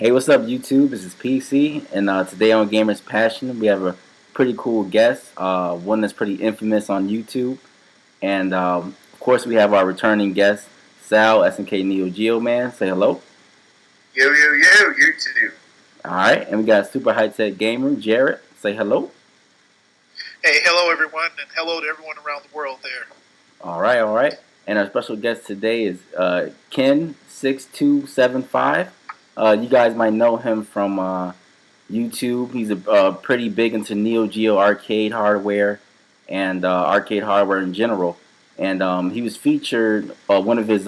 Hey, what's up, YouTube? This is PC, and today on Gamers Passion, we have a pretty cool guest, one that's pretty infamous on YouTube, and of course, we have our returning guest, Sal, snkneogeoman. Say hello. Yo, yo, yo, YouTube. All right, and we got SuperHighTechGamer, Jarrett. Say hello. Hey, hello everyone, and hello to everyone around the world there. All right, all right. And our special guest today is Ken6275. You guys might know him from YouTube. He's pretty big into Neo Geo arcade hardware and arcade hardware in general. And he was featured, one of his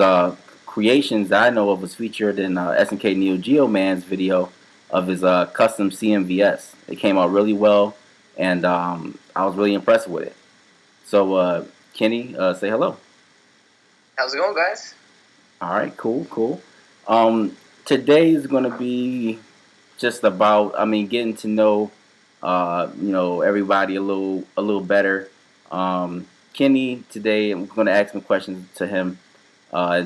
creations that I know of was featured in SNK Neo Geo Man's video of his custom CMVS. It came out really well, and I was really impressed with it. So, Kenny, say hello. How's it going, guys? All right, cool, cool. Today is going to be just about, getting to know, everybody a little better. Kenny, today I'm going to ask some questions to him,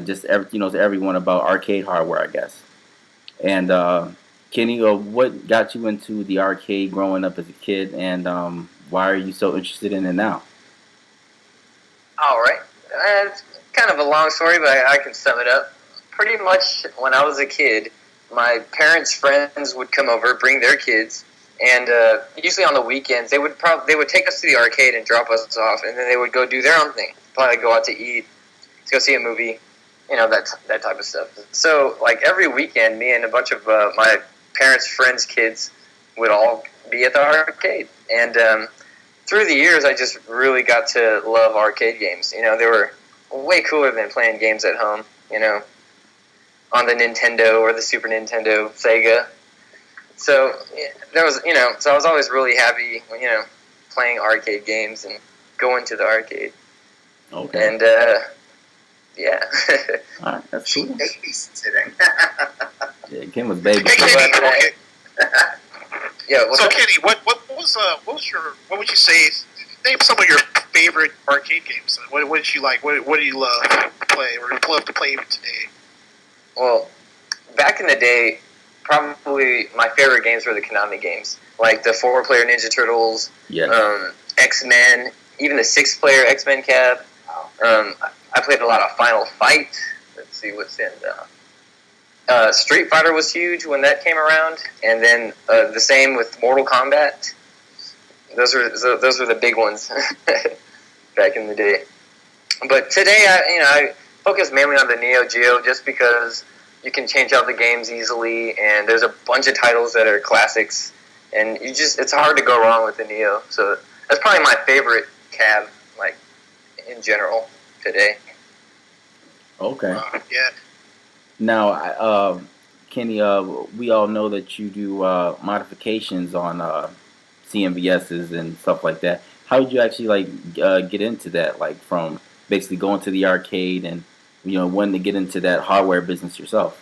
just to everyone about arcade hardware, I guess. And Kenny, what got you into the arcade growing up as a kid, and why are you so interested in it now? All right. It's kind of a long story, but I can sum it up. Pretty much when I was a kid, my parents' friends would come over, bring their kids, and usually on the weekends they would take us to the arcade and drop us off, and then they would go do their own thing. Probably go out to eat, to go see a movie, that type of stuff. So like every weekend, me and a bunch of my parents' friends' kids would all be at the arcade, and through the years, I just really got to love arcade games. They were way cooler than playing games at home, on the Nintendo or the Super Nintendo, Sega. So so I was always really happy, playing arcade games and going to the arcade. Okay. And, yeah. All right, that's cool. Babysitting. Yeah, Ken was baby. Hey, Kenny, okay. Yeah. So, Kenny, what would you say? Name some of your favorite arcade games. What did you like? What do you love to play, or love to play even today? Well, back in the day, probably my favorite games were the Konami games, like the 4-player Ninja Turtles, Yes. X-Men, even the 6-player X-Men Cab. I played a lot of Final Fight. Let's see what's in Street Fighter was huge when that came around, and then the same with Mortal Kombat. Those were the big ones back in the day. But today, I focus mainly on the Neo Geo just because you can change out the games easily, and there's a bunch of titles that are classics, and it's hard to go wrong with the Neo. So that's probably my favorite cab, like in general today. Okay. Yeah. Now, Kenny, we all know that you do modifications on CMVSs and stuff like that. How did you actually get into that? Like from basically going to the arcade and wanting to get into that hardware business yourself.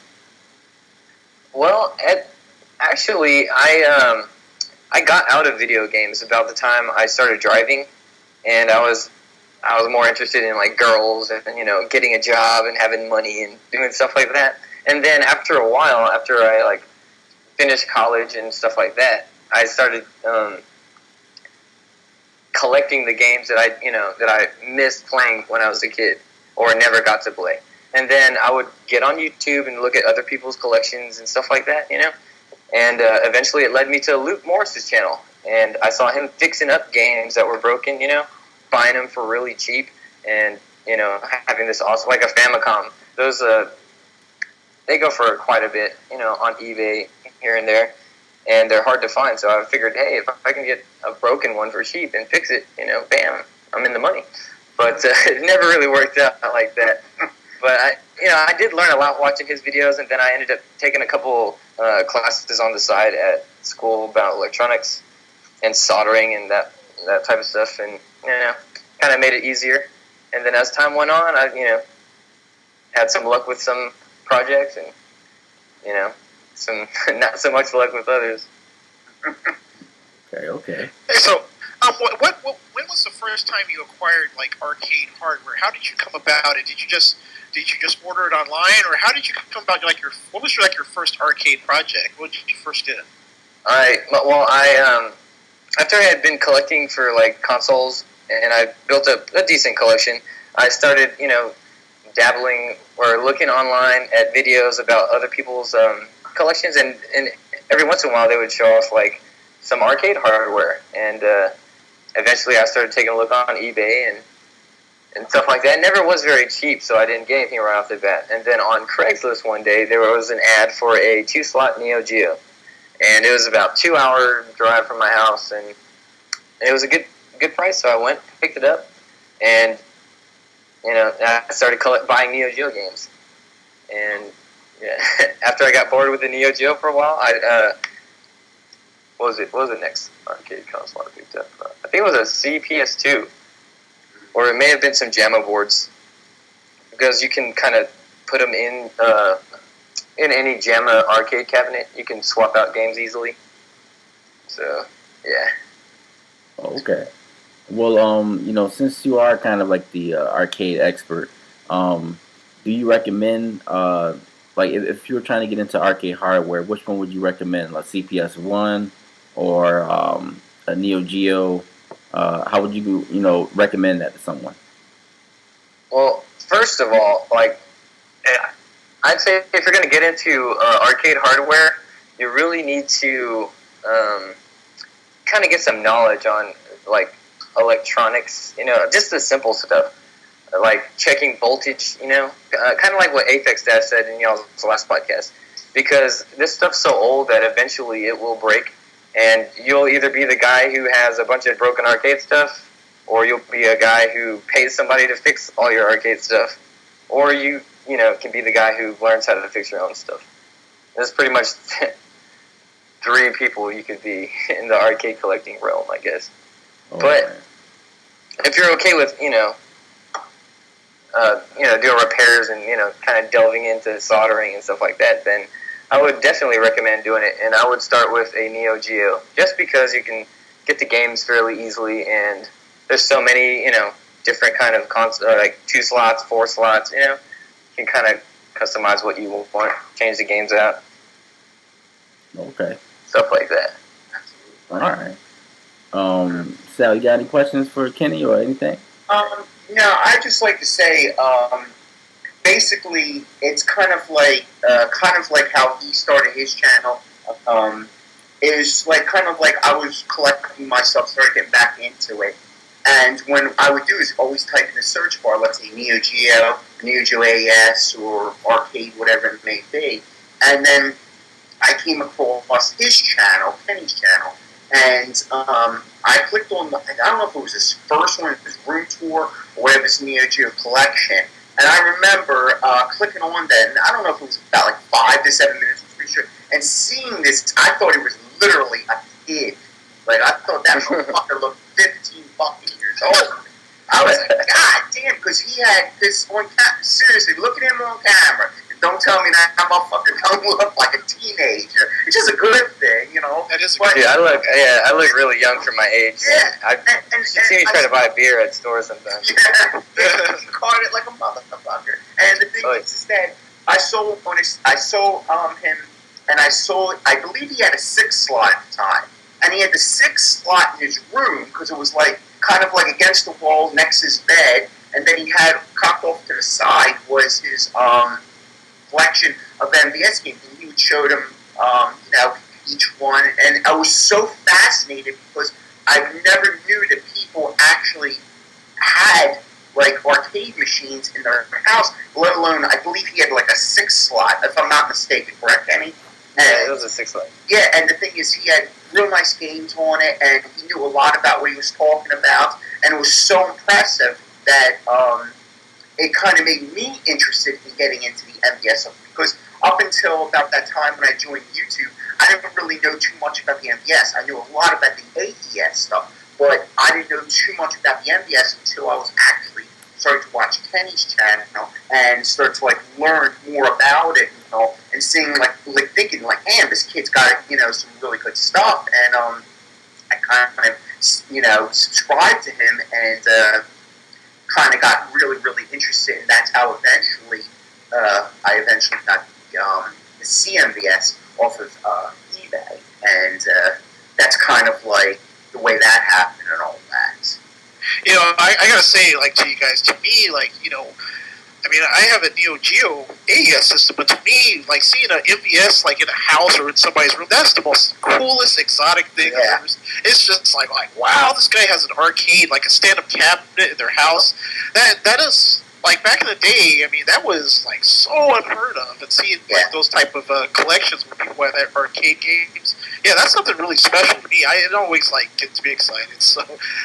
Well, actually, I got out of video games about the time I started driving, and I was more interested in like girls and getting a job and having money and doing stuff like that. And then after a while, after I like finished college and stuff like that, I started collecting the games that I missed playing when I was a kid or never got to play. And then I would get on YouTube and look at other people's collections and stuff like that, And eventually it led me to Luke Morris's channel. And I saw him fixing up games that were broken, buying them for really cheap, and having this awesome, like a Famicom. Those they go for quite a bit, on eBay here and there, and they're hard to find. So I figured, hey, if I can get a broken one for cheap and fix it, bam, I'm in the money. But it never really worked out like that. But I did learn a lot watching his videos, and then I ended up taking a couple classes on the side at school about electronics and soldering and that type of stuff, and kind of made it easier. And then as time went on, I had some luck with some projects, and some not so much luck with others. Okay. Hey, so when was the first time you acquired like arcade hardware? How did you come about it? Did you just did you just order it online, or how did you come about what was your first arcade project? What did you first do? All right. Well, I after I had been collecting for like consoles and I built up a decent collection, I started dabbling or looking online at videos about other people's collections, and every once in a while they would show off like some arcade hardware, and eventually I started taking a look on eBay and stuff like that. It never was very cheap, so I didn't get anything right off the bat. And then on Craigslist one day, there was an ad for a 2-slot Neo Geo, and it was about 2-hour drive from my house, and it was a good price. So I went, picked it up, and I started buying Neo Geo games. And yeah, after I got bored with the Neo Geo for a while, what was the next arcade console I picked up? I think it was a CPS2, or it may have been some JAMA boards, because you can kind of put them in any JAMA arcade cabinet. You can swap out games easily. So yeah. Okay. Well, since you are kind of like the arcade expert, do you recommend, like, if you were trying to get into arcade hardware, which one would you recommend, like CPS1 or a Neo Geo? How would you, recommend that to someone? Well, first of all, like, I'd say if you're going to get into arcade hardware, you really need to kind of get some knowledge on, like, electronics, just the simple stuff, like checking voltage, kind of like what Apex Dash said in y'all's last podcast, because this stuff's so old that eventually it will break, and you'll either be the guy who has a bunch of broken arcade stuff, or you'll be a guy who pays somebody to fix all your arcade stuff, or you can be the guy who learns how to fix your own stuff. There's pretty much 3 people you could be in the arcade collecting realm, I guess. Oh, but if you're okay with, doing repairs and, kind of delving into soldering and stuff like that, then I would definitely recommend doing it. And I would start with a Neo Geo, just because you can get the games fairly easily, and there's so many, different kind of like 2 slots, 4 slots, you can kind of customize what you want, change the games out. Okay. Stuff like that. All right. Sal, you got any questions for Kenny or anything? No, I just like to say, basically, it's kind of like how he started his channel. Is like kind of like I was collecting myself, started getting back into it, and when I would do is always type in the search bar, let's say Neo Geo, Neo Geo AS, or arcade, whatever it may be, and then I came across his channel, Kenny's channel. And I clicked on, I don't know if it was his first one, his room tour, or whatever, his Neo Geo collection. And I remember clicking on that, and I don't know if it was about like 5 to 7 minutes, I'm pretty sure. And seeing this, I thought it was literally a kid. Like, I thought that motherfucker looked 15 fucking years old. I was like, God damn, because he had this on camera. Seriously, look at him on camera. Don't tell me that motherfucker don't look like a teenager. It's just a good thing, That is but, I look really young for my age. Yeah, you see me try to buy beer at stores sometimes. Yeah, he caught it like a motherfucker. And the thing is that I saw him, and I believe he had a 6-slot at the time, and he had the 6th slot in his room because it was like kind of like against the wall next to his bed, and then he had cocked off to the side was his collection of MVS games, and he would show them, each one, and I was so fascinated because I never knew that people actually had like arcade machines in their house, let alone I believe he had like a 6-slot, if I'm not mistaken, correct, Kenny? Yeah, it was a 6-slot. Yeah, and the thing is, he had real nice games on it, and he knew a lot about what he was talking about, and it was so impressive that it kind of made me interested in getting into the MVS because up until about that time when I joined YouTube, I didn't really know too much about the MVS. I knew a lot about the AES stuff, but I didn't know too much about the MVS until I was actually starting to watch Kenny's channel and start to learn more about it, and seeing thinking damn, this kid's got some really good stuff, and I kind of subscribed to him and kind of got really, really interested, and that's how I eventually got the CMVS off of eBay, and that's kind of like the way that happened and all that. I gotta say, like, to you guys, to me, like, I mean, I have a Neo Geo AES system, but to me, like, seeing an MVS, like, in a house or in somebody's room, that's the most coolest, exotic thing I've ever seen. It's just like, wow, this guy has an arcade, like a stand-up cabinet in their house. That is, like, back in the day, I mean, that was, like, so unheard of. And seeing, like, those type of collections where people have that arcade games, that's something really special to me. It always, like, gets me excited. So,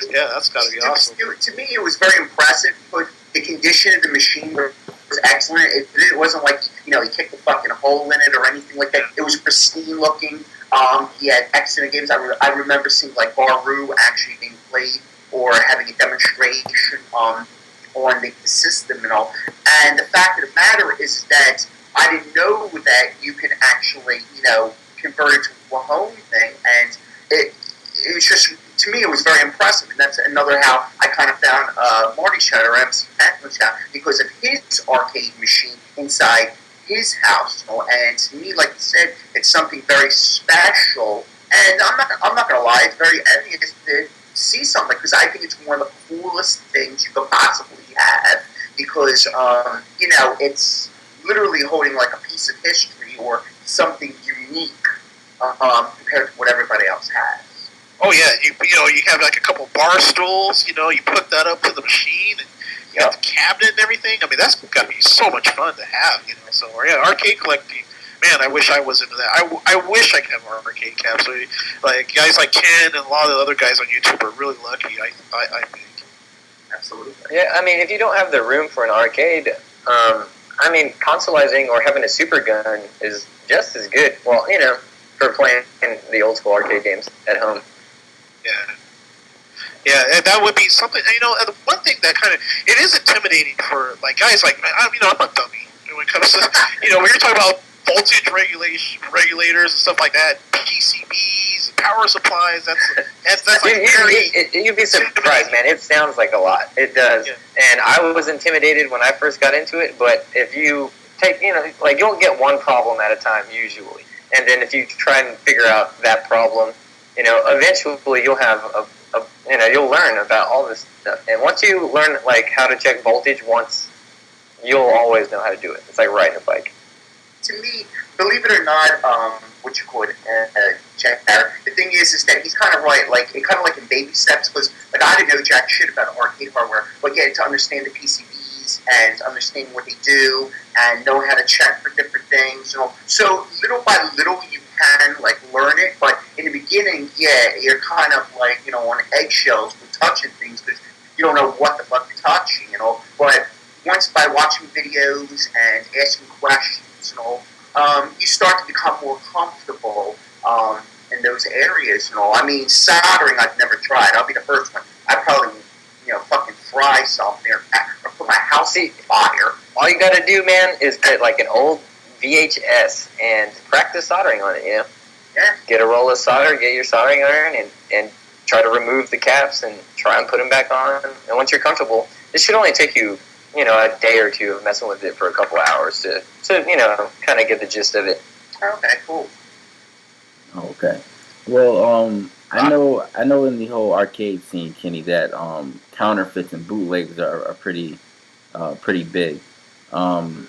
that's gotta be awesome. To me, it was very impressive, but the condition of the machine was excellent. It wasn't like, he kicked a fucking hole in it or anything like that. It was pristine looking. He had excellent games. I remember seeing, like, Baru actually being played or having a demonstration on the system and all. And the fact of the matter is that I didn't know that you can actually, convert it to a home thing. And it was just, to me, it was very impressive. And that's another how I kind of found Marty Shot or MC Pac-Man Shot, because of his arcade machine inside his house. And to me, like you said, it's something very special. And I'm not going to lie, it's very envious to see something, because I think it's one of the coolest things you could possibly have, because it's literally holding like a piece of history or something unique compared to what everybody else has. Oh yeah, you have like a couple bar stools, you put that up to the machine, and you got the cabinet and everything. I mean, that's got to be so much fun to have, So arcade collecting. Man, I wish I was into that. I wish I could have an arcade cab. So, like, guys like Ken and a lot of the other guys on YouTube are really lucky, I think. Absolutely. Yeah, I mean, if you don't have the room for an arcade, I mean, consoleizing or having a super gun is just as good. Well, for playing the old school arcade games at home. Yeah, and that would be something. And the one thing that kind of it is intimidating for like guys like me. I'm a dummy when it comes to when you're talking about voltage regulators and stuff like that, PCBs, power supplies. That's like you'd be surprised, man. It sounds like a lot. It does, and I was intimidated when I first got into it. But if you take, you'll get one problem at a time usually, and then if you try and figure out that problem, eventually you'll have you'll learn about all this stuff. And once you learn like how to check voltage once, you'll always know how to do it. It's like riding a bike. To me, believe it or not, check out. The thing is that he's kind of right, like in baby steps, because like I didn't know jack shit about arcade hardware, but getting to understand the PCBs and understand what they do and know how to check for different things. So little by little you can like learn it, but in the beginning, you're kind of like on eggshells with touching things because you don't know what the fuck you're touching, But once by watching videos and asking questions, you start to become more comfortable in those areas. I mean, soldering I've never tried. I'll be the first one. I probably fucking fry something or put my house on fire. All you gotta do, man, is get like an old VHS and practice soldering on it. Yeah. Get a roll of solder, get your soldering iron, and try to remove the caps and try and put them back on. And once you're comfortable, it should only take you a day or two of messing with it for a couple hours to kind of get the gist of it. Okay, cool. Okay. Well, I know in the whole arcade scene, Kenny, that counterfeits and bootlegs are pretty big. I've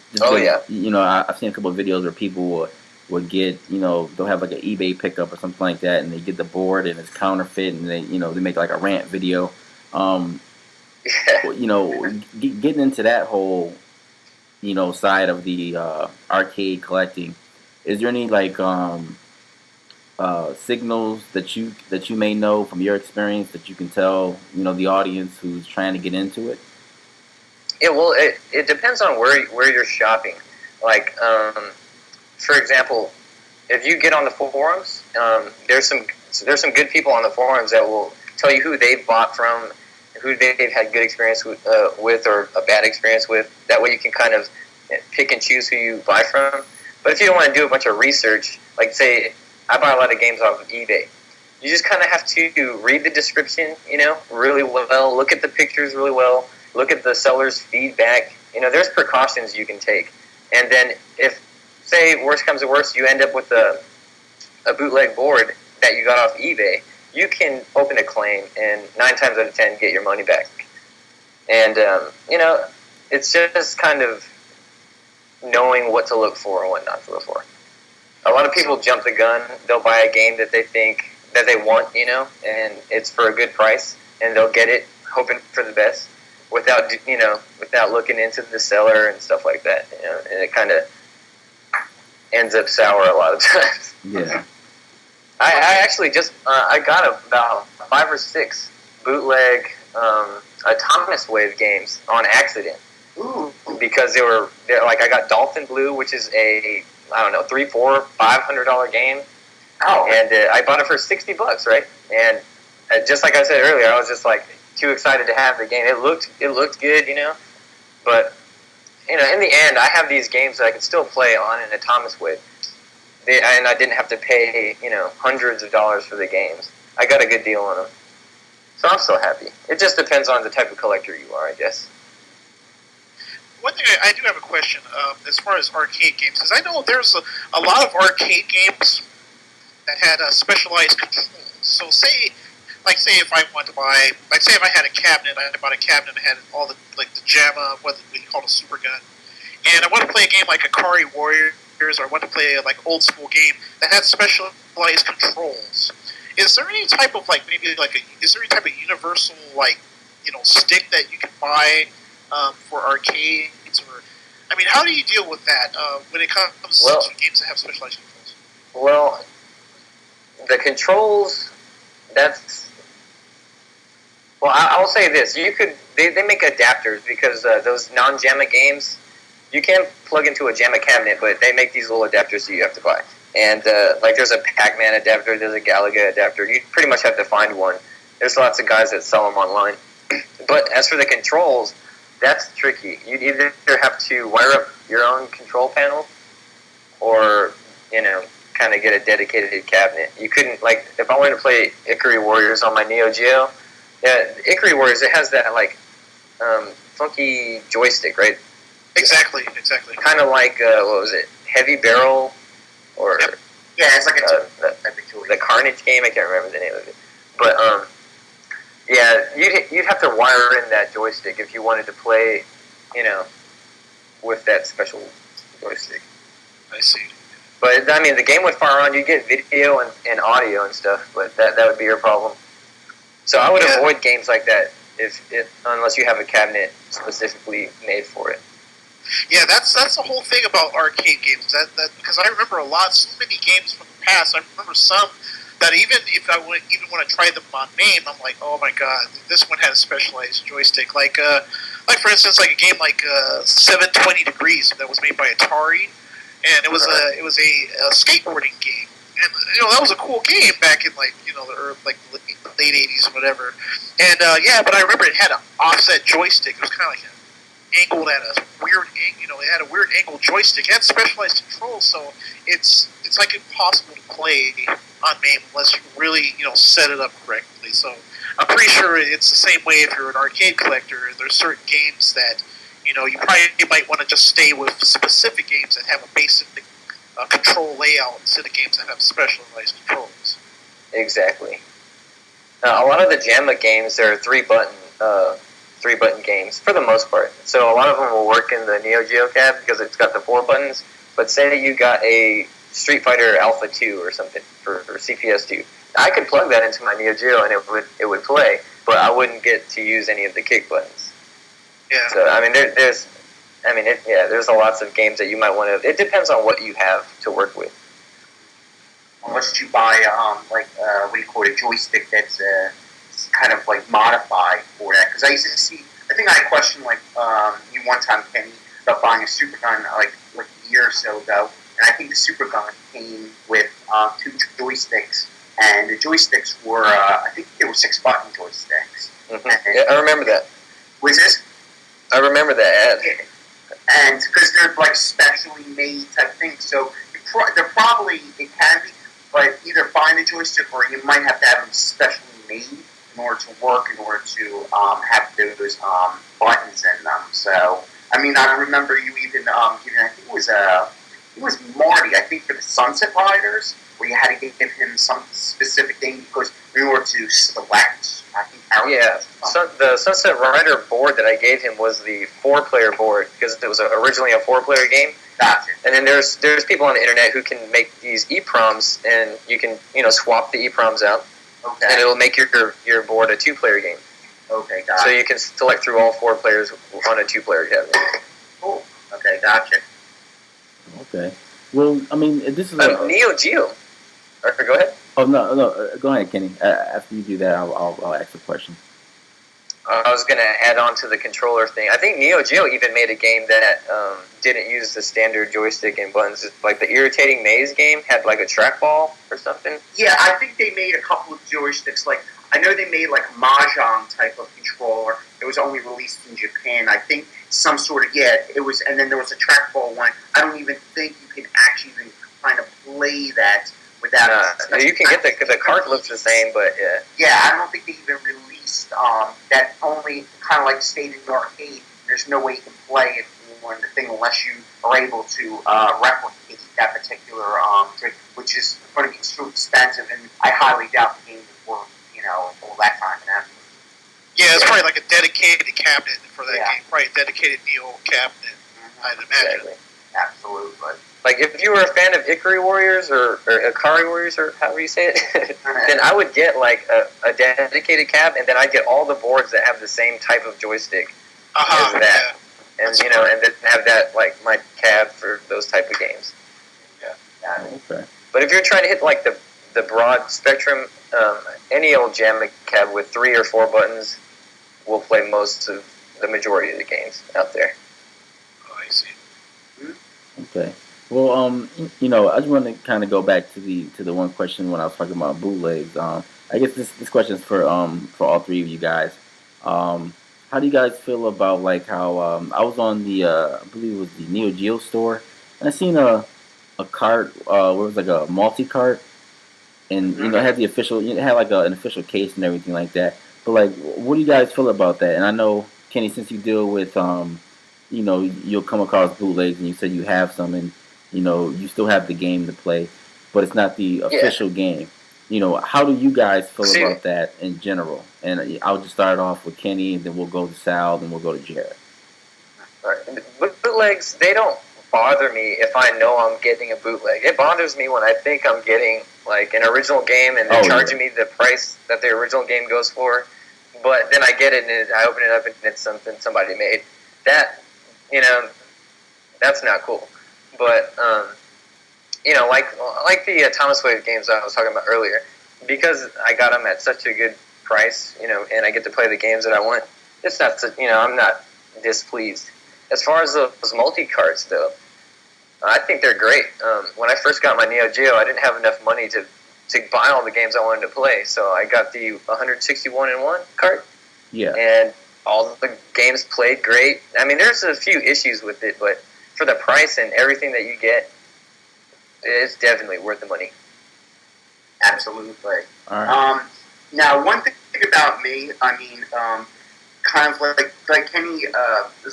seen a couple of videos where people would get, they'll have like an eBay pickup or something like that, and they get the board and it's counterfeit, and they make like a rant video. Getting into that whole, side of the arcade collecting, is there any like signals that you may know from your experience that you can tell the audience who's trying to get into it? Yeah, well, it depends on where you're shopping. Like, for example, if you get on the forums, there's some good people on the forums that will tell you who they've bought from, who they've had good experience with or a bad experience with. That way you can kind of pick and choose who you buy from. But if you don't want to do a bunch of research, like say, I buy a lot of games off of eBay. You just kind of have to read the description, really well, look at the pictures really well, look at the seller's feedback. There's precautions you can take. And then if, say, worst comes to worst, you end up with a bootleg board that you got off eBay, you can open a claim and 9 times out of 10 get your money back. And, it's just kind of knowing what to look for and what not to look for. A lot of people jump the gun. They'll buy a game that they think that they want, and it's for a good price, and they'll get it hoping for the best without looking into the seller and stuff like that, and it kind of ends up sour a lot of times. Yeah. I actually just I got about 5 or 6 bootleg Thomas Wave games on accident. Ooh. Because they're like, I got Dolphin Blue, which is a $300, $400, $500 game. Oh. And I bought it for $60, right? And just like I said earlier, I was just like too excited to have the game. It looked good, But in the end, I have these games that I can still play on an Thomas Wave. And I didn't have to pay, hundreds of dollars for the games. I got a good deal on them. So I'm so happy. It just depends on the type of collector you are, I guess. One thing I do have a question as far as arcade games, because I know there's a lot of arcade games that had specialized controls. So say if I want to buy, say if I had a cabinet, I bought a cabinet that had all the JAMA, what we call a super gun, and I want to play a game like Akari Warriors, or I want to play a old school game that had specialized controls. Is there any type of is there any type of universal stick that you can buy for arcades, or how do you deal with that when it comes to games that have specialized controls? Well, the controls, I'll say this: they make adapters, because those non-JAMA games, you can't plug into a JAMA cabinet, but they make these little adapters that you have to buy. And there's a Pac-Man adapter, there's a Galaga adapter. You pretty much have to find one. There's lots of guys that sell them online. But as for the controls, that's tricky. You'd either have to wire up your own control panel, or kind of get a dedicated cabinet. You couldn't, if I wanted to play Ikari Warriors on my Neo Geo, Ikari Warriors, it has that funky joystick, right? Exactly. Kind of like what was it, Heavy Barrel, or yep. Yeah, it's like the Carnage game. I can't remember the name of it, but yeah, you'd have to wire in that joystick if you wanted to play, with that special joystick. I see. But the game would fire on. You get video and audio and stuff, but that would be your problem. So I would avoid games like that unless you have a cabinet specifically made for it. Yeah, that's the whole thing about arcade games. That because I remember so many games from the past. I remember some that even if I would want to try them on MAME, I'm like, oh my god, this one has a specialized joystick. Like for instance, a game like 720 Degrees that was made by Atari, and it was a skateboarding game. And that was a cool game back in the late 80s or whatever. And but I remember it had an offset joystick. It was kind of like angled at a weird angle. It had a weird angle joystick. It had specialized controls, so it's impossible to play on MAME unless you really set it up correctly. So I'm pretty sure it's the same way if you're an arcade collector. There's certain games that you probably might want to just stay with specific games that have a basic control layout instead of games that have specialized controls. Exactly. A lot of the JAMA games, they're 3-button games for the most part. So a lot of them will work in the Neo Geo cab because it's got the 4 buttons. But say you got a Street Fighter Alpha 2 or something for CPS 2, I could plug that into my Neo Geo and it would play, but I wouldn't get to use any of the kick buttons. Yeah. So there's lots of games that you might want to. It depends on what you have to work with. Unless you buy a joystick that's kind of modified for that. Because I used to see, I think I had a question you one time, Kenny, about buying a super gun like a year or so ago, and I think the super gun came with 2 joysticks, and the joysticks were I think they were 6-button joysticks. Mm-hmm. Yeah, I remember that. Was this? I remember that. Yeah. And because they're specially made type things, so they're probably, it can be, but either find a joystick or you might have to have them specially made in order to work, in order to have those buttons in them. So, I mean, I remember you even giving, I think it was Marty, I think for the Sunset Riders, where you had to give him some specific thing because in order to select, I think. So the Sunset Rider board that I gave him was the 4-player board because it was originally a 4-player game. Gotcha. And then there's people on the internet who can make these EPROMs, and you can swap the EPROMs out, Okay. and it'll make your board a 2-player game. Okay, gotcha. So you can select through all 4 players on a 2-player cabinet. Cool. Okay, gotcha. Okay. Well, I mean, this is Neo Geo. Go ahead. Oh no, go ahead, Kenny. After you do that, I'll ask a question. I was going to add on to the controller thing. I think Neo Geo even made a game that didn't use the standard joystick and buttons. Like the Irritating Maze game had like a trackball or something. Yeah, I think they made a couple of joysticks. Like I know they made like a mahjong type of controller. It was only released in Japan. I think some sort of it was, and then there was a trackball one. I don't even think you can actually even kind of play that without. You can get the card looks the same, but yeah. Yeah, I don't think they even released that. Only kind of like stayed in the arcade. There's no way you can play it on the thing unless you are able to replicate that particular trick, which is going to be too expensive, and I highly doubt the game would work. All that time and effort. Yeah, it's probably like a dedicated cabinet for that Yeah. game. Probably a dedicated Neo cabinet, I'd imagine. Exactly. Absolutely. Like if you were a fan of Ikari Warriors or Ikari Warriors or however you say it, then I would get like a dedicated cab, and then I'd get all the boards that have the same type of joystick as that, Yeah. and and then have that like my cab for those type of games. Yeah. Okay. But if you're trying to hit like the broad spectrum, any old jam cab with 3 or 4 buttons will play most of the majority of the games out there. Oh, I see. Okay. Well, I just want to kind of go back to the one question when I was talking about bootlegs. I guess this question is for all 3 of you guys. How do you guys feel about like how I was on the I believe it was the Neo Geo store, and I seen a cart where it was like a multi cart, and it had the official, it had like an official case and everything like that. But like, what do you guys feel about that? And I know Kenny, since you deal with you'll come across bootlegs, and you said you have some, and you still have the game to play, but it's not the official game. How do you guys feel about that in general? And I'll just start off with Kenny, and then we'll go to Sal, then we'll go to Jared. All right. Bootlegs, they don't bother me if I know I'm getting a bootleg. It bothers me when I think I'm getting like an original game and they're charging me the price that the original game goes for, but then I get it and I open it up and it's something somebody made. That, that's not cool. But like the Thomas Wave games I was talking about earlier, because I got them at such a good price, and I get to play the games that I want. It's not, I'm not displeased. As far as those multi-carts, though, I think they're great. When I first got my Neo Geo, I didn't have enough money to buy all the games I wanted to play, so I got the 161-in-1 cart. Yeah. And all the games played great. I mean, there's a few issues with it, but for the price and everything that you get, it's definitely worth the money. Absolutely. All right. Now, one thing about me, I mean, kind of like Kenny,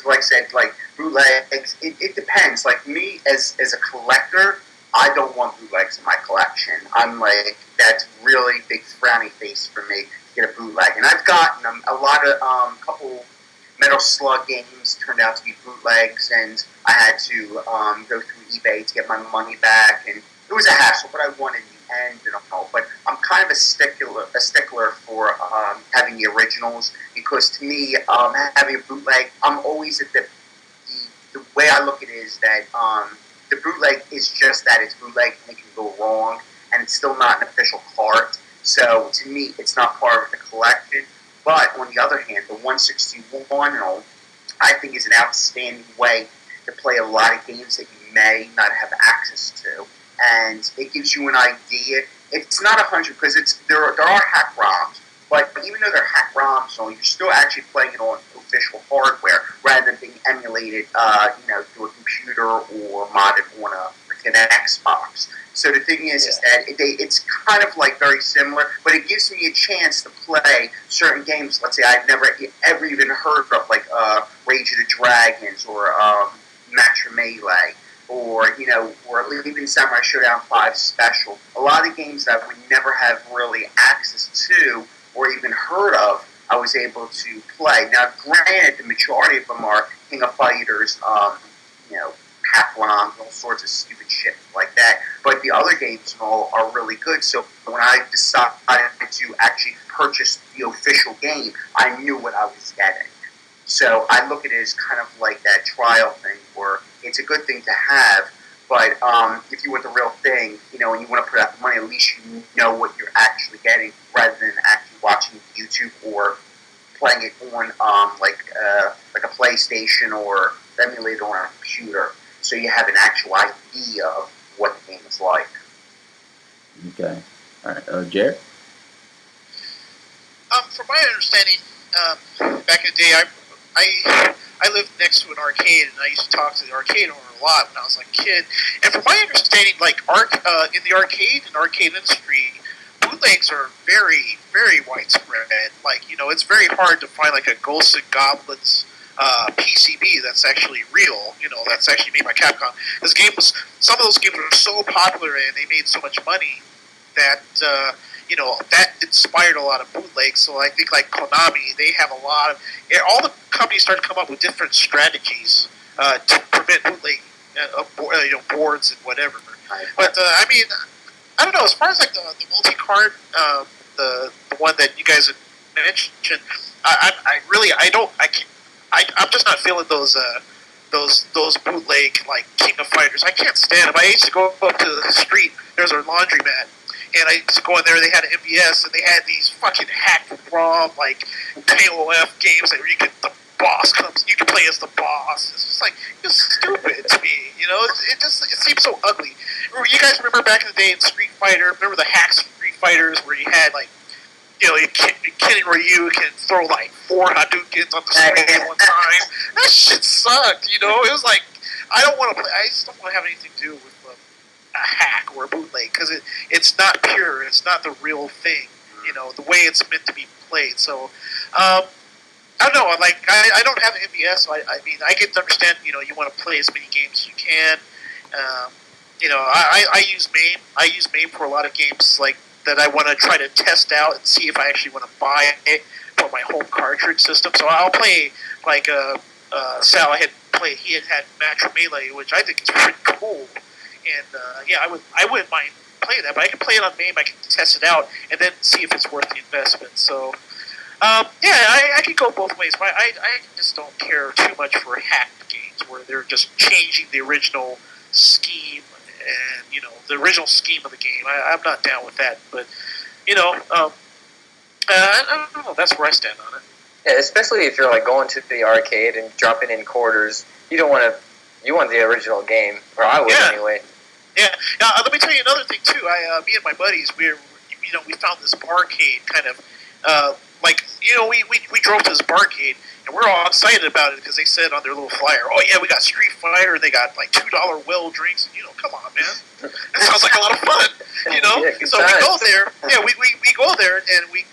like said, like bootlegs. It depends. Like me as a collector, I don't want bootlegs in my collection. I'm like, that's really big frowny face for me to get a bootleg. And I've gotten a lot of couple Metal Slug games turned out to be bootlegs, and I had to go through eBay to get my money back, and it was a hassle, but I won in the end and all. But I'm kind of a stickler for having the originals, because to me, having a bootleg, I'm always at the way I look at it is that the bootleg is just that, it's bootleg and it can go wrong, and it's still not an official cart. So to me, it's not part of the collection. But on the other hand, the 161 I think is an outstanding way to play a lot of games that you may not have access to, and it gives you an idea. It's not 100 because there are hack ROMs, but even though they're hack ROMs, you're still actually playing it on official hardware rather than being emulated, through a computer or modded on an Xbox. So the thing is that it's kind of like very similar, but it gives me a chance to play certain games. Let's say I've never ever even heard of, like Rage of the Dragons or Match Melee, or or even Samurai Showdown 5 Special. A lot of games that I would never have really access to or even heard of, I was able to play. Now, granted, the majority of them are King of Fighters, Half-Longs, all sorts of stupid shit like that. But the other games all are really good. So when I decided to actually purchase the official game, I knew what I was getting. So I look at it as kind of like that trial thing, where it's a good thing to have, but if you want the real thing, and you want to put out the money, at least you know what you're actually getting, rather than actually watching YouTube or playing it on like a PlayStation or emulator on a computer, so you have an actual idea of what the game is like. Okay. All right. Jared? From my understanding, back in the day, I lived next to an arcade, and I used to talk to the arcade owner a lot when I was like a kid. And from my understanding, like in the arcade industry, bootlegs are very, very widespread. Like, it's very hard to find like a Ghosts and Goblins PCB that's actually real. That's actually made by Capcom. Some of those games were so popular and they made so much money that that inspired a lot of bootlegs. So I think like Konami, they have a lot of all the companies started to come up with different strategies to prevent bootlegging boards and whatever. But I mean, I don't know. As far as like the multi-card, the one that you guys had mentioned, I'm just not feeling those bootleg like King of Fighters. I can't stand them. I used to go up to the street. There's a laundromat. And I used to go in there, they had an MBS, and they had these fucking hacked ROM, like, KOF games that where the boss comes, you can play as the boss. It's just like, it's stupid to me, it seems so ugly. You guys remember back in the day in Street Fighter, remember the hack Street Fighters where you had, like, Ken Ryu can throw, like, 4 Hadoukens on the screen at one time. That shit sucked, It was like, I just don't want to have anything to do with a hack or a bootleg, because it's not pure, it's not the real thing, the way it's meant to be played. So I don't know, like I don't have an MBS, so I mean I get to understand, you want to play as many games as you can. I use MAME for a lot of games like that I want to try to test out and see if I actually want to buy it for my home cartridge system. So I'll play like Sal had Match Melee, which I think is pretty cool. And I wouldn't mind playing that, but I can play it on MAME. I can test it out and then see if it's worth the investment. So, I can go both ways, but I just don't care too much for hacked games where they're just changing the original scheme and the original scheme of the game. I'm not down with that, but I don't know. That's where I stand on it. Yeah, especially if you're like going to the arcade and dropping in quarters, you don't want to. You want the original game, or I would anyway. Yeah. Now, let me tell you another thing too. Me and my buddies, we found this barcade kind of, we drove to this barcade and we're all excited about it because they said on their little flyer, oh yeah, we got Street Fighter, and they got like $2 well drinks, and come on, man, that sounds like a lot of fun, Yeah, so we go there, we go there and we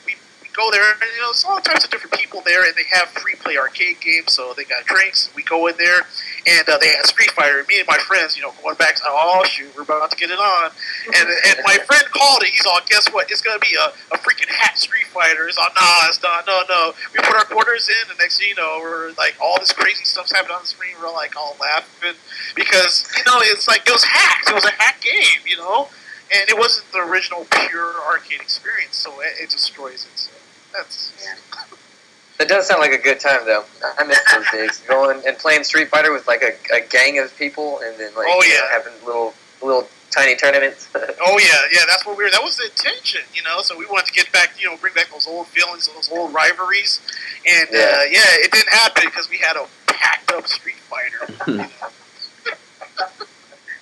go there, and there's all types of different people there, and they have free play arcade games, so they got drinks. We go in there, and they had Street Fighter. And me and my friends, going back, oh shoot, we're about to get it on. And my friend called it. He's all, guess what? It's gonna be a freaking hack Street Fighter. He's all, nah, it's not. No. We put our quarters in, and next thing you know, we're like, all this crazy stuff's happening on the screen. We're like all laughing because it's like it was hacked. It was a hack game, and it wasn't the original pure arcade experience. So it destroys it. So. It does sound like a good time, though. I miss those days. Going and playing Street Fighter with like a gang of people, and then having little tiny tournaments. Oh yeah, that's what that was the intention, So we wanted to get back, bring back those old feelings, those old rivalries, and it didn't happen because we had a packed up Street Fighter.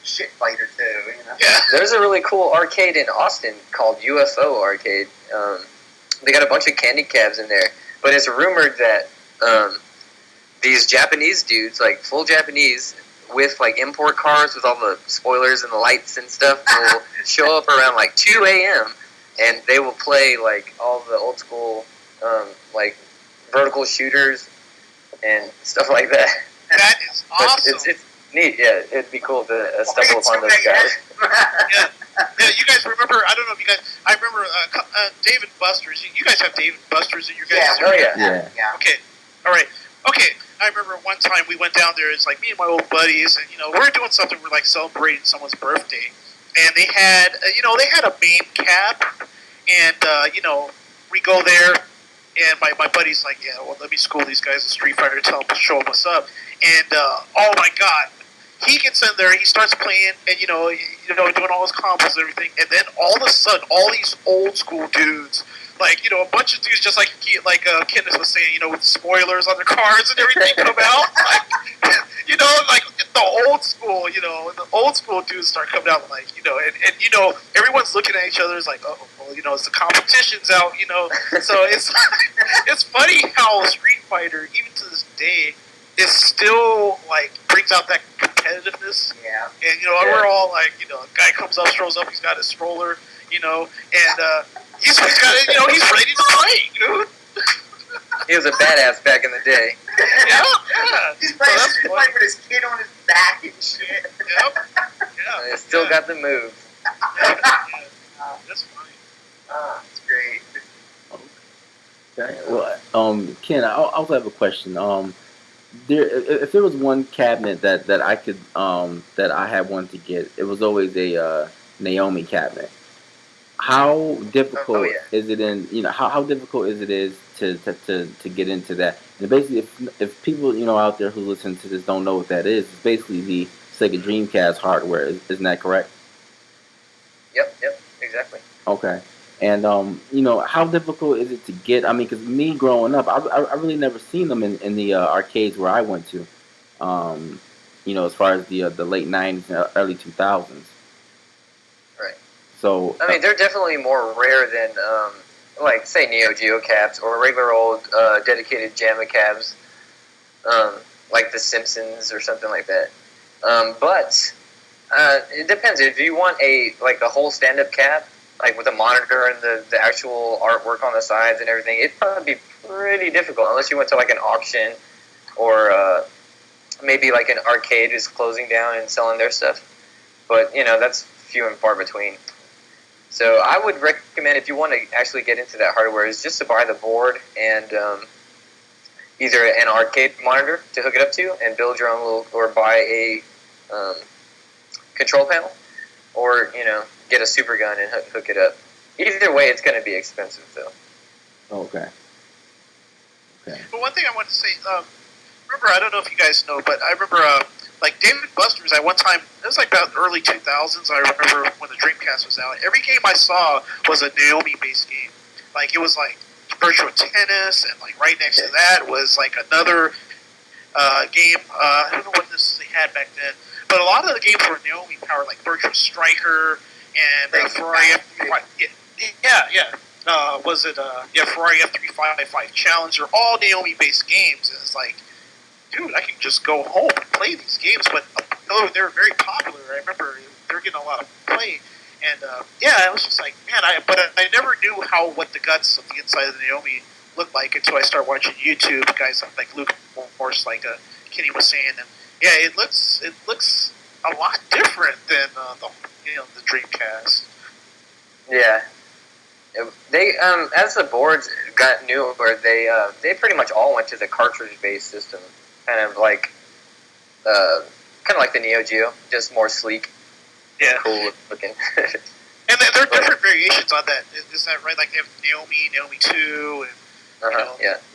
Shit fighter too, Yeah. There's a really cool arcade in Austin called UFO Arcade. They got a bunch of candy cabs in there, but it's rumored that these Japanese dudes, like full Japanese, with like import cars with all the spoilers and the lights and stuff will show up around like 2 a.m. and they will play like all the old school like vertical shooters and stuff like that. That is awesome. It's neat. Yeah, it'd be cool to stumble upon those guys. Yeah, you guys remember? I don't know if you guys. I remember Dave and Buster's. You guys have Dave and Buster's in your guys' Yeah. Okay. All right. Okay. I remember one time we went down there. It's like me and my old buddies, and we're doing something. We're like celebrating someone's birthday, and they had a main cab, and we go there, and my buddy's like, yeah, well, let me school these guys in Street Fighter, tell them to show them what's up, and oh my god. He gets in there, he starts playing, and doing all his combos and everything, and then all of a sudden, all these old school dudes, like a bunch of dudes, just like Kenneth was saying, with spoilers on their cars and everything come out, like the old school dudes start coming out, like and everyone's looking at each other, it's like, oh, well, it's the competition's out, so it's funny how Street Fighter, even to this day, is still like brings out that competitiveness. Yeah. And we're all like, a guy comes up, strolls up, he's got his stroller, and he's got he's ready to play, dude. He was a badass back in the day. Yeah. He's playing with his kid on his back and shit. Yep. Yeah. He still got the move. Yeah. That's funny. That's great. Okay. Well, Ken, I also have a question. If there was one cabinet that I could that I had wanted to get, it was always a Naomi cabinet. How difficult is it how difficult is it to get into that? And basically, if people out there who listen to this don't know what that is, it's basically the Sega Dreamcast hardware. Isn't that correct? Yep, exactly. Okay. And how difficult is it to get? I mean, because me growing up, I really never seen them in the arcades where I went to. As far as the late '90s and early 2000s. Right. So I mean, they're definitely more rare than like say Neo Geo cabs or regular old dedicated JAMA cabs, like the Simpsons or something like that. But it depends. If you want a whole stand-up cab, like with a monitor and the actual artwork on the sides and everything, it'd probably be pretty difficult unless you went to like an auction or maybe like an arcade is closing down and selling their stuff. But that's few and far between. So I would recommend, if you want to actually get into that hardware, is just to buy the board and either an arcade monitor to hook it up to and build your own little, or buy a control panel, or get a super gun and hook it up. Either way, it's going to be expensive, though. Okay. But one thing I want to say, remember, I don't know if you guys know, but I remember, like David Buster's, at one time, it was like about early 2000s, I remember when the Dreamcast was out. Every game I saw was a Naomi-based game. Like, it was like Virtual Tennis, and like right next to that was like another game. I don't know what they had back then, but a lot of the games were Naomi powered, like Virtual Striker and Ferrari F355. Ferrari F355 Challenger, all Naomi-based games. And it's like, dude, I can just go home and play these games. But they were very popular. I remember they were getting a lot of play. And I was just like, man, I never knew what the guts of the inside of the Naomi looked like until I started watching YouTube. Guys like Luke Morse, like Kenny was saying, and it looks a lot different than the Dreamcast. Yeah, they as the boards got newer, they pretty much all went to the cartridge-based system, kind of like the Neo Geo, just more sleek. Yeah, cool looking. And there are different variations on that. Is that right? Like they have Naomi 2, and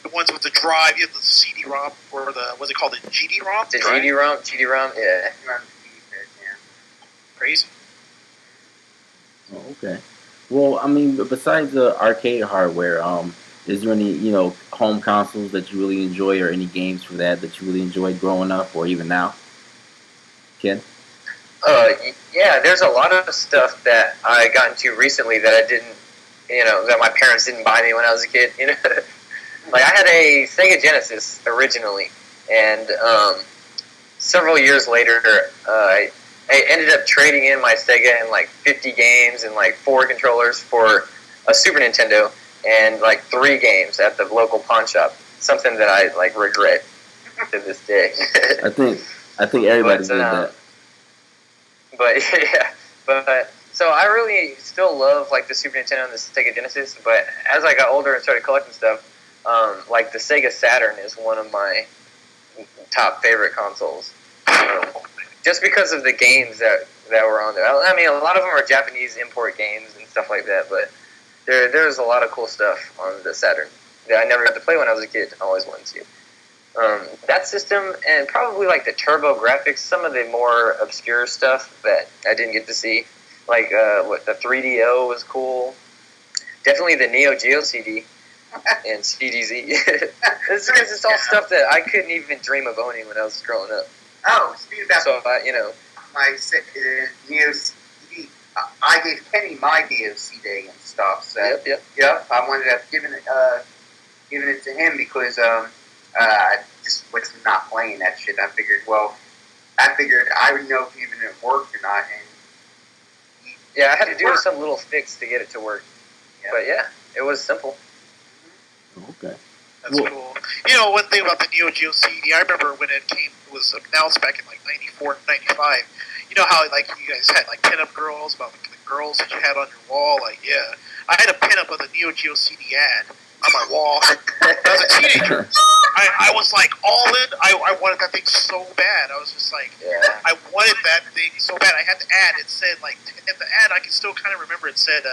the ones with the drive. You have the CD-ROM or what's it called? The GD-ROM. The GD-ROM, yeah. Crazy. Oh, okay. Well, I mean, besides the arcade hardware, is there any home consoles that you really enjoy, or any games for that you really enjoyed growing up, or even now? Ken? Yeah, there's a lot of stuff that I got into recently that I didn't, that my parents didn't buy me when I was a kid. Like I had a Sega Genesis originally, and several years later, I ended up trading in my Sega and like 50 games and like 4 controllers for a Super Nintendo and like 3 games at the local pawn shop. Something that I like regret to this day. I think everybody did that. But yeah, but so I really still love like the Super Nintendo and the Sega Genesis. But as I got older and started collecting stuff, like the Sega Saturn is one of my top favorite consoles. Just because of the games that were on there. I mean, a lot of them are Japanese import games and stuff like that, but there's a lot of cool stuff on the Saturn that I never got to play when I was a kid. I always wanted to. That system and probably like the Turbo Graphics, some of the more obscure stuff that I didn't get to see, like what the 3DO was cool. Definitely the Neo Geo CD and CDZ. It's because it's all stuff that I couldn't even dream of owning when I was growing up. Oh, speaking about So my Neo CD, I gave Kenny my Neo CD and stuff. So Yep. I wanted to give it to him because just was not playing that shit. I figured I would know if even it worked or not. And yeah, I had to do some little fix to get it to work. Yeah. But yeah, it was simple. Okay. That's cool. You know, one thing about the Neo Geo CD, I remember when it was announced back in like 94, 95. You know how like you guys had like pinup girls, about like, the girls that you had on your wall? Like, yeah. I had a pinup of the Neo Geo CD ad on my wall. I was a teenager. I was like all in. I wanted that thing so bad. I was just like, I wanted that thing so bad. I had the ad. It said like, in the ad, I can still kind of remember. It said,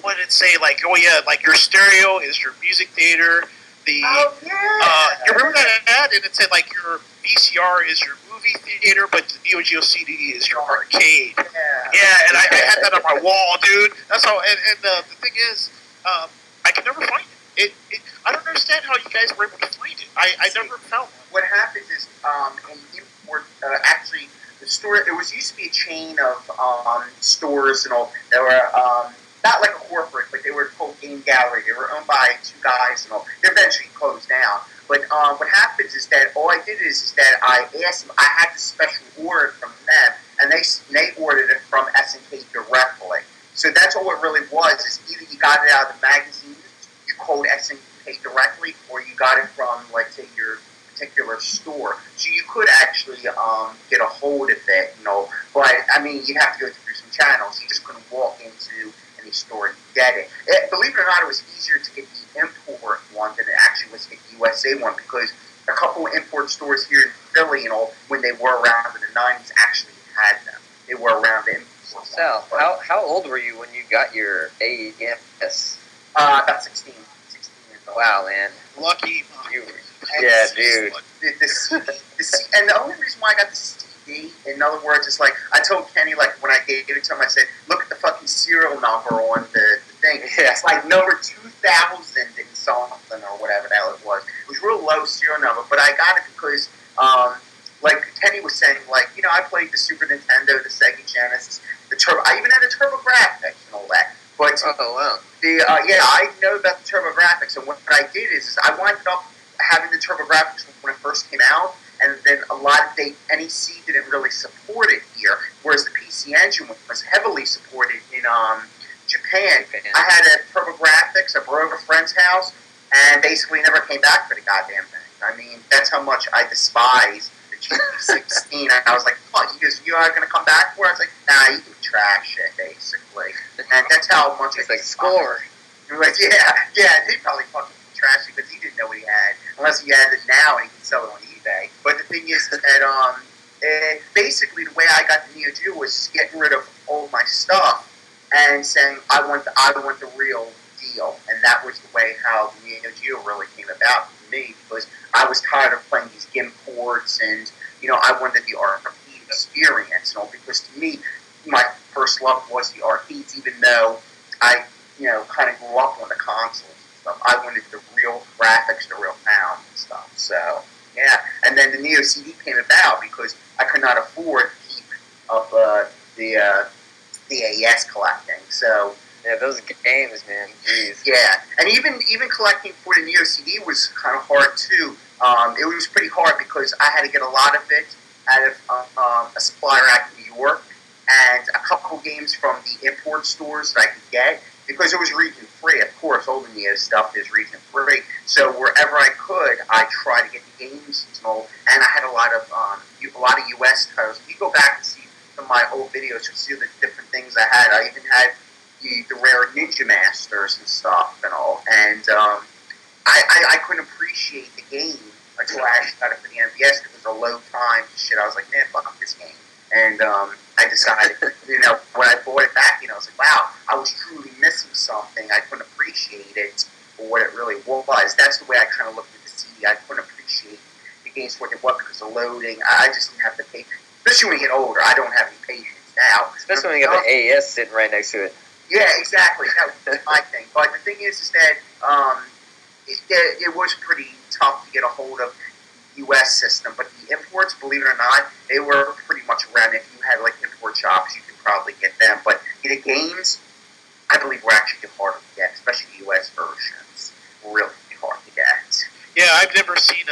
what did it say? Like, oh yeah, like your stereo is your music theater. You remember that ad? And it said like your VCR is your movie theater, but the Neo Geo CD is your arcade. Yeah, and I had that on my wall, dude. That's how. And the thing is, I can never find it. I don't understand how you guys were able to find it. I never found one. What happens is, actually, the store, it was used to be a chain of stores and all that were not like a corporate, but they were called Game Gallery. They were owned by 2 guys and all. They eventually closed down. But what happens is that all I did is that I asked them, I had this special order from them, and they ordered it from SNK directly. So that's all it really was, is either you got it out of the magazine, you called SNK directly, or you got it from, like, say, your particular store. So you could actually get a hold of it, But, I mean, you'd have to go through some channels. You just couldn't walk into any store and get it. Believe it or not, it was easier to get the import one than it actually was to get the USA one, because a couple of import stores here in Philly, when they were around in the 90s, actually had them. They were around the import. Sal, how old were you when you got your AES? About 16 years old. Wow, man. Lucky. Yeah, dude. And the only reason why I got the CD, in other words, is like, I told Kenny, like, when I gave it to him, I said, look at the fucking serial number on the thing. Yeah. It's like number 2000 and something or whatever the hell it was. It was real low serial number, but I got it because, like Kenny was saying, like, I played the Super Nintendo, the Sega Genesis, the Turbo. I even had the Turbo Graphics and all that. But wow. I know about the Turbo Graphics, and what I did is I wound up having the Turbo Graphics when it first came out, and then a lot of NEC didn't really support it here, whereas the PC Engine was heavily supported in Japan. I had a Turbo Graphics. I brought over a friend's house, and basically never came back for the goddamn thing. I mean, that's how much I despise the GP16. I was like, fuck, you are going to come back for it? I was like, nah, you can trash it, basically. And that's how much it's like score. Like, yeah, he probably fucking trashed it because he didn't know what he had, unless he had it now and he can sell it on eBay. But the thing is that basically the way I got the Neo Geo was just getting rid of all my stuff and saying I want the real deal, and that was the way how the Neo Geo really came about for me, because I was tired of playing these GIMP ports, and I wanted the arcade experience, because to me my first love was the arcades, even though I kind of grew up on the consoles and stuff. I wanted the real graphics, the real sound and stuff. So yeah, and then the Neo CD came about because I could not afford to keep up the AES collecting. So yeah, those games, man. Jeez. Yeah, and even collecting for the Neo CD was kind of hard too, it was pretty hard because I had to get a lot of it out of a supplier out in New York and a couple games from the import stores that I could get because it was region free. Of course, Olden Years stuff is region free. So wherever I could, I tried to get the games sold, and I had a lot of U.S. titles. If you go back and see some of my old videos, you'll see the different things I had. I even had the rare Ninja Masters and stuff and all, and I couldn't appreciate the game until I actually got it for the NVS because it was a low time shit. I was like, man, fuck this game. And I decided, when I bought it back, I was like, wow, I was truly missing something. I couldn't appreciate it for what it really was. That's the way I kind of looked at the CD. I couldn't appreciate the games for what it was because of loading. I just didn't have the patience. Especially when you get older, I don't have any patience now. Especially when you got the AES sitting right next to it. Yeah, exactly. That was my thing. But the thing is that it was pretty tough to get a hold of the U.S. system. But the imports, believe it or not, they were pretty much around. If you had like import shops, you could probably get them. But the games, I believe, were actually harder to get, especially the U.S. versions. Really hard to get. Yeah, I've never seen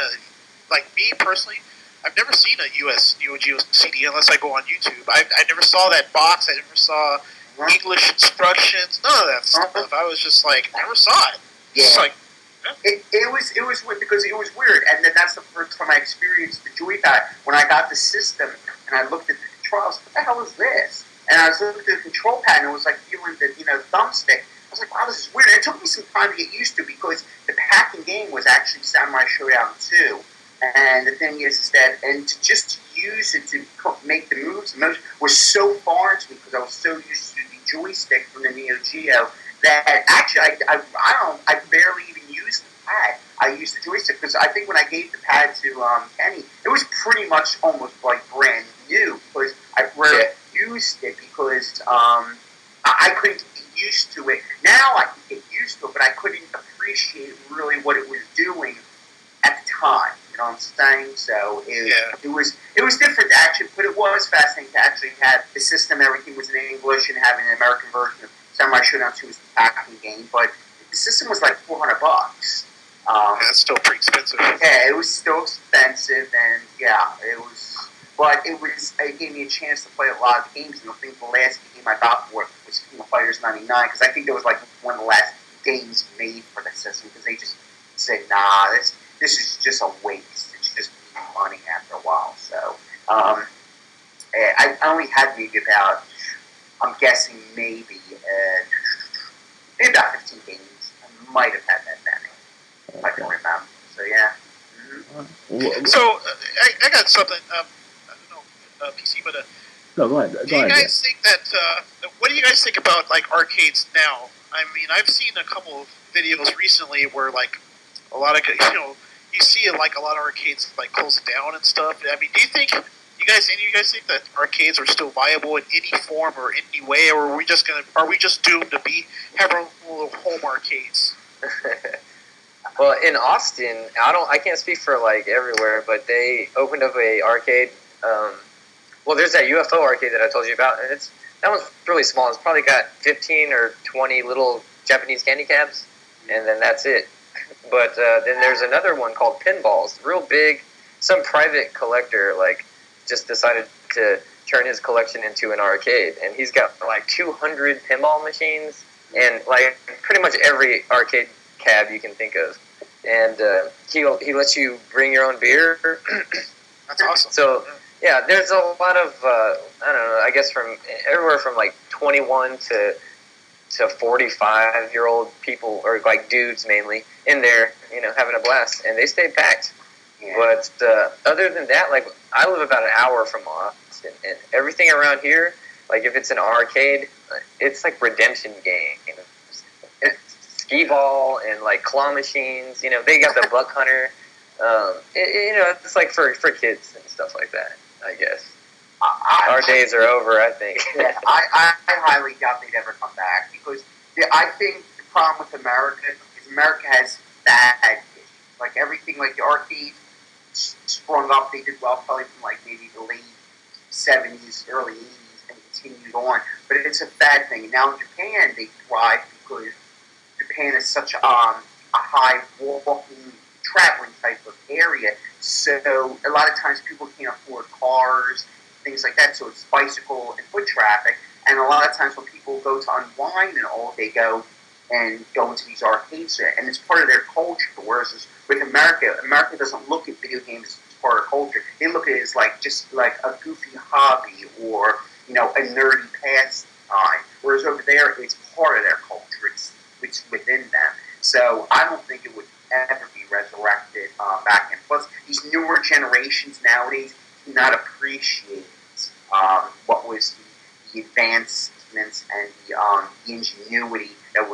me personally, I've never seen a U.S. Neo Geo CD unless I go on YouTube. I never saw that box. I never saw English instructions. None of that stuff. I was just like, never saw it. Yeah. Just like, It was weird because it was weird, and then that's the first time I experienced the joypad. When I got the system and I looked at the controls, what the hell is this? And I was looking at the control pad and it was like feeling the thumbstick. I was like, wow, this is weird. And it took me some time to get used to because the packing game was actually Samurai Showdown 2. And the thing is that, and to just use it to make the moves was so foreign to me because I was so used to the joystick from the Neo Geo that actually I barely even used the pad. I used the joystick because I think when I gave the pad to Kenny, it was pretty much almost like brand new because I rarely used it because I couldn't get used to it. Now I can get used to it, but I couldn't appreciate really what it was doing at the time. You know what I'm saying? So it was different to actually, but it was fascinating to actually have the system. Everything was in English and having an American version of Samurai Showdown 2 was the packing game, but the system was like $400. That's still pretty expensive. Yeah, it was still expensive, and it was. But it gave me a chance to play a lot of games, and I think the last game I got for it was King of Fighters '99 because I think that was like one of the last games made for the system because they just said, nah, this is just a waste. It's just money after a while. So I only had maybe about, I'm guessing maybe about 15 games. I might have had that many. If I can remember. So yeah. Mm-hmm. So I got something. I don't know, PC, but no, go ahead. Do you guys think that? What do you guys think about like arcades now? I mean, I've seen a couple of videos recently where like a lot of you see like a lot of arcades like close down and stuff. I mean, do you think any of you guys think that arcades are still viable in any form or any way, or are we just doomed to have our little home arcades? Well, in Austin, I can't speak for like everywhere, but they opened up a arcade. Well, there's that UFO arcade that I told you about, and that one's really small. It's probably got 15 or 20 little Japanese candy cabs, and then that's it. But then there's another one called Pinballs, real big. Some private collector like just decided to turn his collection into an arcade, and he's got like 200 pinball machines and like pretty much every arcade cab you can think of. And he lets you bring your own beer. That's awesome. So yeah, there's a lot of I don't know. I guess from everywhere from like 21 to 45-year-old people, or like dudes mainly, in there, having a blast, and they stay packed. Yeah. But other than that, like I live about an hour from Austin, and everything around here, like if it's an arcade, it's like redemption games. It's skee ball and like claw machines. They got the buck hunter. It's like for kids and stuff like that, I guess. Our days are over, I think. Yeah, I highly doubt they'd ever come back because I think the problem with America is America has bad issues. Like everything, like the arcade sprung up, they did well probably from like maybe the late 70s, early 80s, and continued on. But it's a bad thing. Now in Japan, they thrive because Japan is such a high walking, traveling type of area. So a lot of times people can't afford cars, things like that. So it's bicycle and foot traffic. And a lot of times when people go to unwind and all, they go into these arcades, and it's part of their culture. Whereas with America, America doesn't look at video games as part of culture. They look at it as like just like a goofy hobby or a nerdy pastime. Whereas over there, it's part of their culture. It's within them. So I don't think it would ever be resurrected back in. Plus, these newer generations nowadays cannot appreciate what was the advancements and the ingenuity that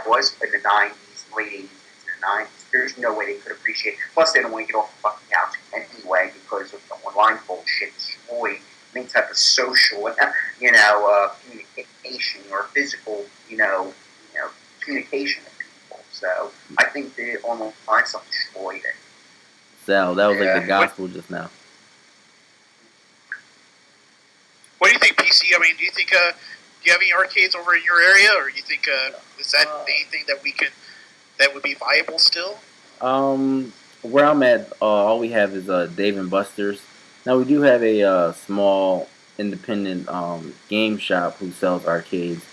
was in the 90s, late 80s into the 90s. There's no way they could appreciate it. Plus, they don't want to get off the fucking couch anyway because of the online bullshit destroyed any type of social, communication or physical, communication with people. So I think the online stuff destroyed it. Sal, that was like the gospel just now. What do you think, PC? I mean, do you think do you have any arcades over in your area, or do you think is that anything that would be viable still? Where I'm at, all we have is Dave and Buster's. Now we do have a small independent game shop who sells arcades,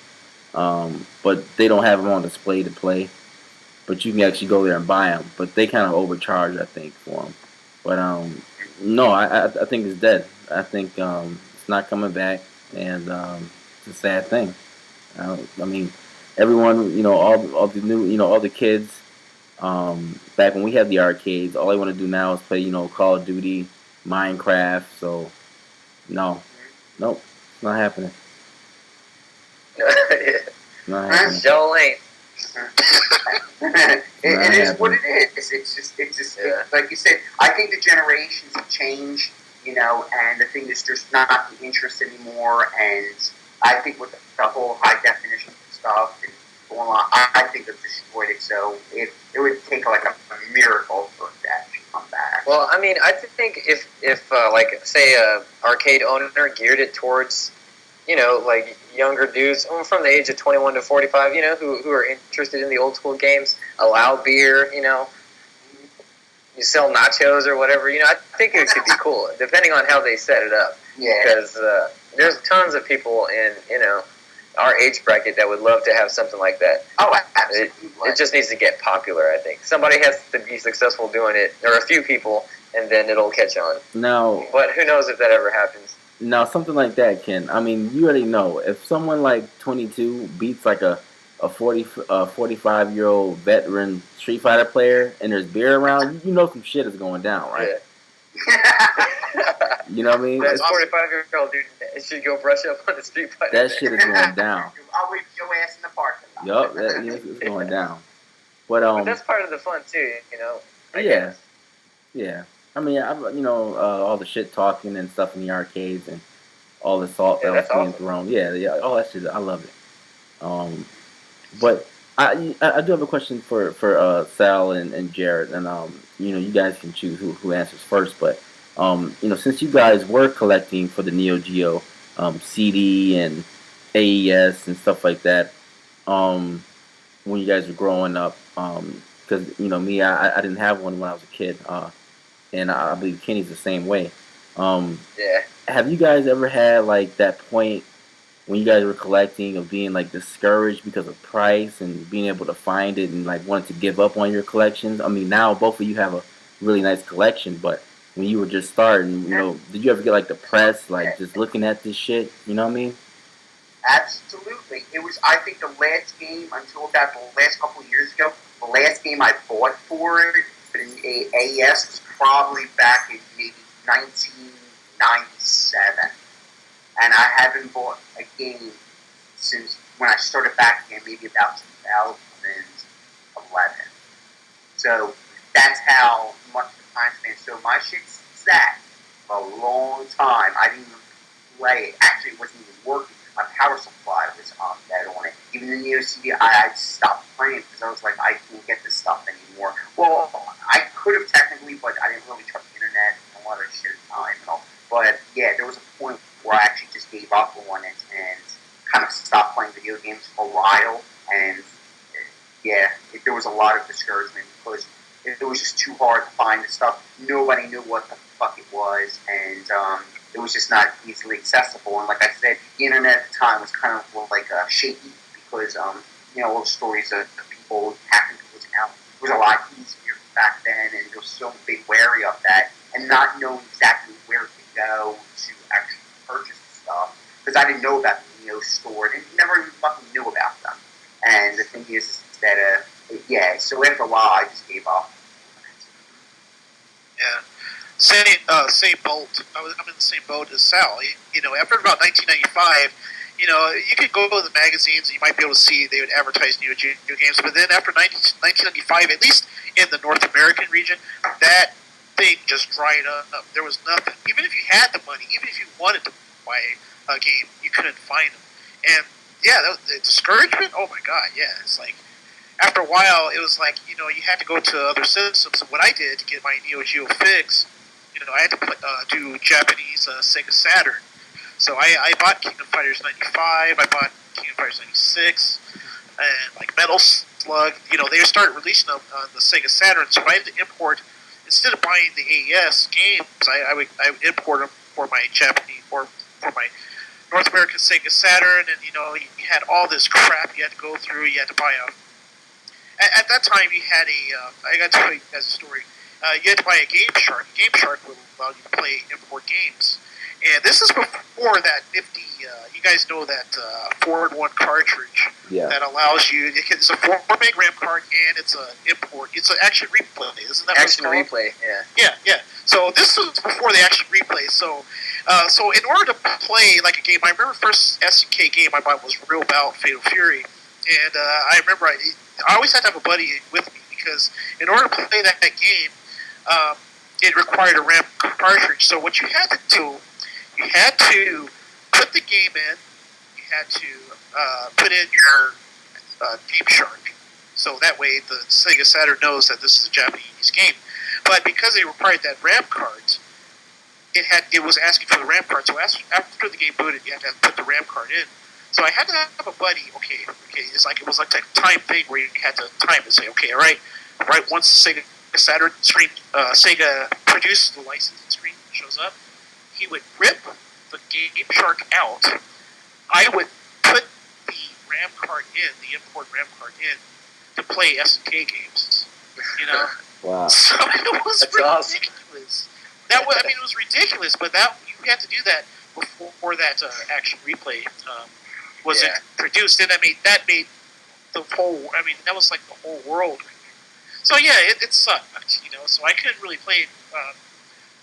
but they don't have them on display to play. But you can actually go there and buy them. But they kind of overcharge, I think, for them. But no, I think it's dead. I think it's not coming back, and it's a sad thing. I mean, everyone, all the new, all the kids. Back when we had the arcades, all they want to do now is play, Call of Duty, Minecraft. So, nope, it's not happening. It's not happening. Joe Lane. It is what it is. It's just like you said. I think the generations have changed, and the thing is just not the interest anymore. And I think with the whole high definition stuff and going on, I think they've destroyed it. So it would take like a miracle for that to come back. Well, I mean, I think if like say a arcade owner geared it towards, like younger dudes from the age of 21 to 45, who are interested in the old school games, allow beer, you sell nachos or whatever, I think it could be cool, depending on how they set it up. Yeah. Because there's tons of people in, our age bracket that would love to have something like that. Oh, absolutely. It just needs to get popular, I think. Somebody has to be successful doing it, or a few people, and then it'll catch on. Now, but who knows if that ever happens. Now, something like that, Ken. I mean, you already know. If someone like 22 beats like a 45-year-old veteran Street Fighter player and there's beer around, you know some shit is going down, right? Yeah. You know what I mean? That 45-year-old dude should go brush up on the Street Fighter. That shit is going down. I'll wait your ass in the parking lot. Yup, it's going down. But that's part of the fun too, I yeah, guess. Yeah. I mean, all the shit talking and stuff in the arcades and all the salt that was being thrown. Yeah, all that shit. I love it. But I do have a question for Sal and Jared, and you guys can choose who answers first. But since you guys were collecting for the Neo Geo CD and AES and stuff like that, when you guys were growing up, because me, I didn't have one when I was a kid. And I believe Kenny's the same way. Yeah. Have you guys ever had like that point when you guys were collecting of being like discouraged because of price and being able to find it and like wanted to give up on your collections? I mean, now both of you have a really nice collection, but when you were just starting, did you ever get like depressed, like just looking at this shit? You know what I mean? Absolutely. It was, I think, the last game until about the last couple of years ago. The last game I bought for it. The AES was probably back in maybe 1997, and I haven't bought a game since when I started back again, maybe about 2011. So that's how much the time span. So my shit sat for a long time. I didn't even play it. Actually, it wasn't even working. My power supply was dead on it. Even the Neo CD, I stopped playing because I was like, I can't get this stuff anymore. Well, I could have technically, but I didn't really trust the internet and a lot of shit at the time. But yeah, there was a point where I actually just gave up on it and kind of stopped playing video games for a while. And yeah, there was a lot of discouragement because it was just too hard to find the stuff. Nobody knew what the fuck it was, and it was just not easily accessible. And like I said, the internet at the time was kind of like shaky because all the stories of people hacking people's accounts was a lot easier back then, and there was so big wary of that, and not knowing exactly where to go to actually purchase the stuff, because I didn't know about the Neo store, and never even fucking knew about them. And the thing is that, so after a while, I just gave up. Yeah. Same boat. I'm in the same boat as Sal. After about 1995, you could go to the magazines and you might be able to see they would advertise Neo Geo games. But then after 1995, at least in the North American region, that thing just dried up. There was nothing. Even if you had the money, even if you wanted to buy a game, you couldn't find them. And the discouragement. Oh my god, yeah. It's like after a while, it was like you had to go to other systems. And what I did to get my Neo Geo fix, I had to do Japanese Sega Saturn. So I bought King of Fighters 95, I bought King of Fighters 96, and like Metal Slug. They started releasing them on the Sega Saturn, so I had to import, instead of buying the AES games, I would import them for my Japanese, or for my North American Sega Saturn, and you had all this crap you had to go through, you had to buy at that time you had I got to tell you guys a story, you had to buy a Game Shark. Game Shark would allow you to play import games. And this is before that nifty, you guys know that Forward 1 cartridge that allows you, it's a 4 meg RAM card and it's an import, it's an action replay, isn't that action replay? Yeah. So this was before the action replay. So in order to play like a game, I remember first SNK game I bought was Real Bout Fatal Fury. And I remember I always had to have a buddy with me because in order to play that game, it required a RAM cartridge. So what you had to do, you had to put the game in, you had to put in your Game Shark. So that way the Sega Saturn knows that this is a Japanese game. But because they required that RAM card, it was asking for the RAM card. So after the game booted, you had to put the RAM card in. So I had to have a buddy. Okay. It was like that time thing where you had to time and say, okay, all right. Once the Sega Saturn screen, Sega produces the license screen shows up, he would rip the Game Shark out. I would put the RAM card in, the import RAM card in, to play SNK games. Wow. So it was That's ridiculous. Awesome. It was ridiculous. But you had to do that before that action replay was introduced, and that made the whole. That was like the whole world. So it sucked. So I couldn't really play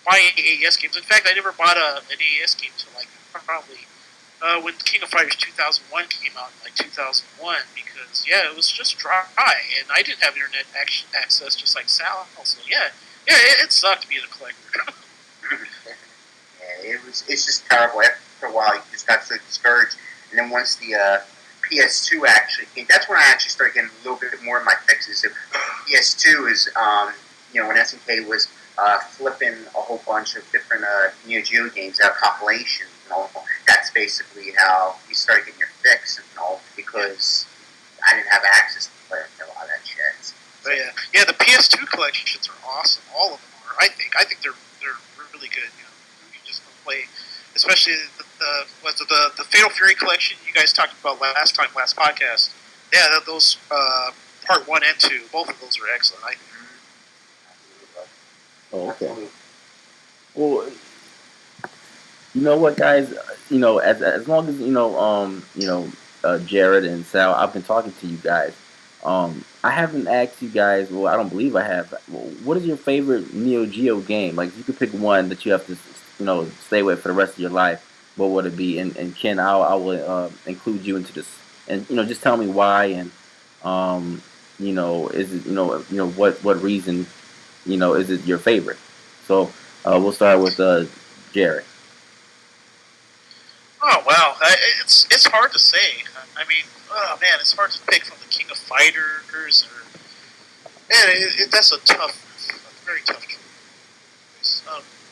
buy AES games. In fact, I never bought an AES game until like probably when King of Fighters 2001 came out in like 2001, because it was just dry, and I didn't have internet access just like Sal. So it sucked being a collector. It's just terrible. After a while, you just got so discouraged, and then once the PS2 actually came, that's when I actually started getting a little bit more of my fixes. So PS2 is when SNK was flipping a whole bunch of different Neo Geo games out, compilations and all. That's basically how you started getting your fix and all, because I didn't have access to play a lot of that shit. But the PS2 collections are awesome. All of them are. I think they're really good. You can just play, especially the Fatal Fury collection you guys talked about last podcast. Yeah, those part 1 and 2, both of those are excellent. I think. Oh, okay. Well, you know what, guys? As long as Jared and Sal, I've been talking to you guys. I haven't asked you guys. Well, I don't believe I have. What is your favorite Neo Geo game? Like, if you could pick one that you have to, stay with for the rest of your life, what would it be? And Ken, I will include you into this, and just tell me why, and is it what reason is it your favorite? So we'll start with Jared. Oh wow, it's hard to say. Oh man, it's hard to pick from the King of Fighters, or that's a very tough choice.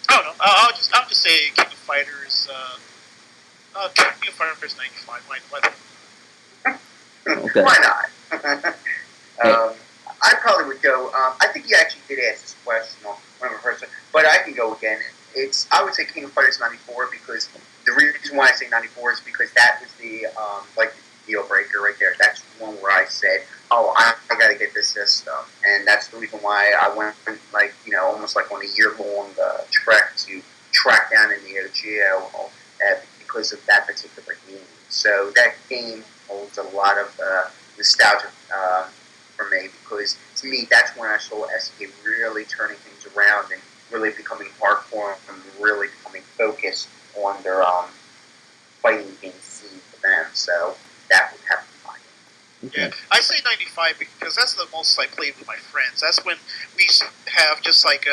I don't know. I'll just say King of Fighters. King of Fighters 95. Why not? Okay. Why not? I probably would go. I think you actually did ask this question on one of the first, but I can go again. I would say King of Fighters '94 because the reason why I say '94 is because that was the deal breaker right there. That's the one where I said, "Oh, I got to get this system," and that's the reason why I went almost like on a year-long trek to track down a Neo Geo because of that particular game. So that game holds a lot of nostalgia for me because to me that's when I saw SNK really turning things around and really becoming hardcore and really becoming focused on their fighting game scene for them. So that would have to be mine. Okay. Yeah, I say 95 because that's the most I played with my friends. That's when we used to have just like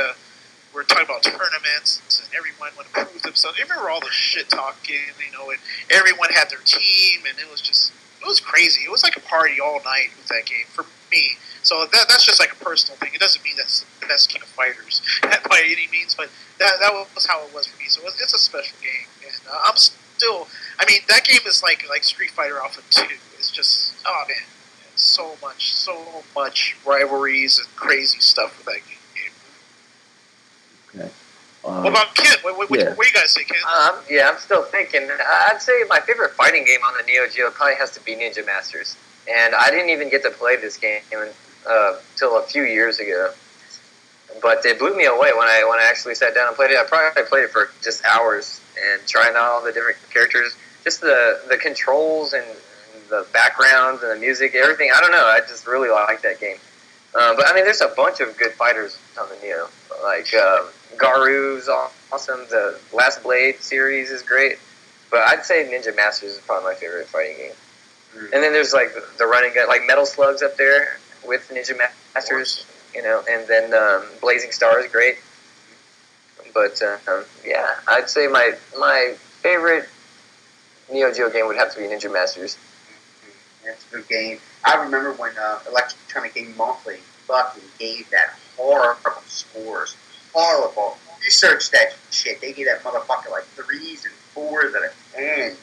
we're talking about tournaments and everyone would prove themselves. I remember all the shit talking, and everyone had their team, and it was crazy. It was like a party all night with that game for me. So that's just like a personal thing. It doesn't mean that's the best King of Fighters by any means, but that was how it was for me. So it's a special game, and I'm still. I mean, that game is like Street Fighter Alpha 2. It's just man, so much rivalries and crazy stuff with that game. Okay. What about Ken? What do you guys say, Ken? I'm still thinking. I'd say my favorite fighting game on the Neo Geo probably has to be Ninja Masters. And I didn't even get to play this game until a few years ago. But it blew me away when I actually sat down and played it. I probably played it for just hours and trying out all the different characters. Just the controls and the backgrounds and the music, everything. I don't know. I just really like that game. But I mean, there's a bunch of good fighters on the Neo. Like Garu's awesome. The Last Blade series is great. But I'd say Ninja Masters is probably my favorite fighting game. And then there's like the running gun, like Metal Slug's up there with Ninja Masters, and then Blazing Star is great. But I'd say my favorite Neo Geo game would have to be Ninja Masters. That's a good game. I remember when Electronic Game Monthly fucking gave that horrible scores. Horrible. You search that shit, they gave that motherfucker like 3s and 4s out of 10.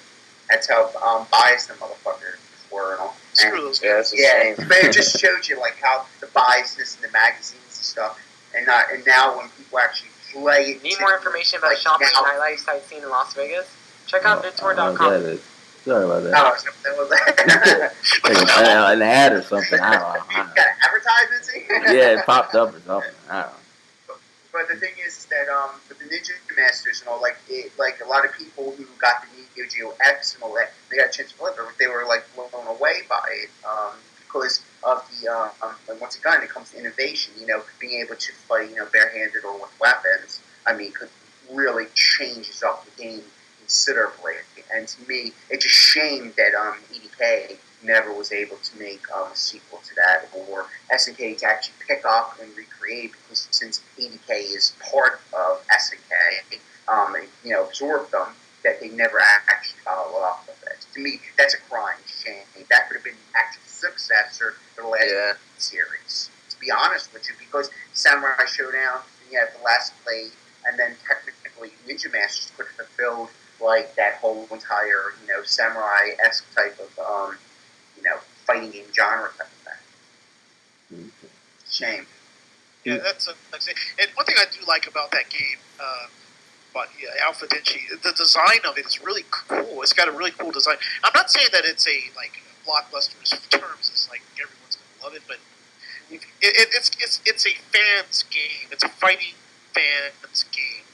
That's how biased the motherfuckers were. Screw those guys. Yeah, but it just showed you like how the biasness in the magazines and stuff. And now when people actually play it. Need more information about shopping and nightlife sightseeing in Las Vegas? Check out VidTour.com. Sorry about that. Oh, that was an ad or something. I don't know. You got advertisements? Yeah, it popped up or something. I don't know. But the thing is that with the Ninja Masters and all, like a lot of people who got the Neo Geo X and all that, they got a chance to flip it. They were like blown away by it because of the once again it comes to innovation. Being able to fight barehanded or with weapons. I mean, could really changes up the game considerably. And to me, it's a shame that EDK never was able to make a sequel to that, or SNK to actually pick up and recreate, because since EDK is part of SNK, and absorbed them, that they never actually followed up with it. To me, that's a crying shame. That could have been the actual successor to the last series. To be honest with you, because Samurai Showdown, you have the Last Blade, and then technically Ninja Masters could have fulfilled like that whole entire samurai-esque type of fighting game genre type of thing. Shame. Yeah, that's it. And one thing I do like about that game, Alpha Denchi, the design of it is really cool. It's got a really cool design. I'm not saying that it's a like blockbuster terms. It's like everyone's gonna love it, but it's a fans game. It's a fighting fans game.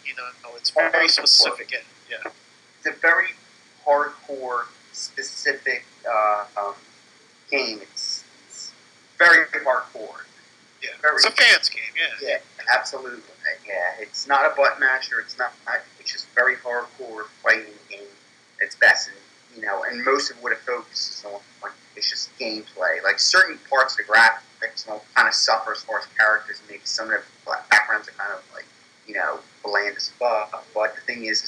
It's very specific. Yeah. It's a very hardcore, specific game. It's very hardcore. Yeah, it's a fans game. Yeah, absolutely. Yeah, it's not a butt masher. It's not. It's just very hardcore fighting game. It's best, and most of what it focuses on is just gameplay. Like certain parts of the graphics kind of suffer as far as characters. Maybe some of the backgrounds are kind of like bland as fuck. But the thing is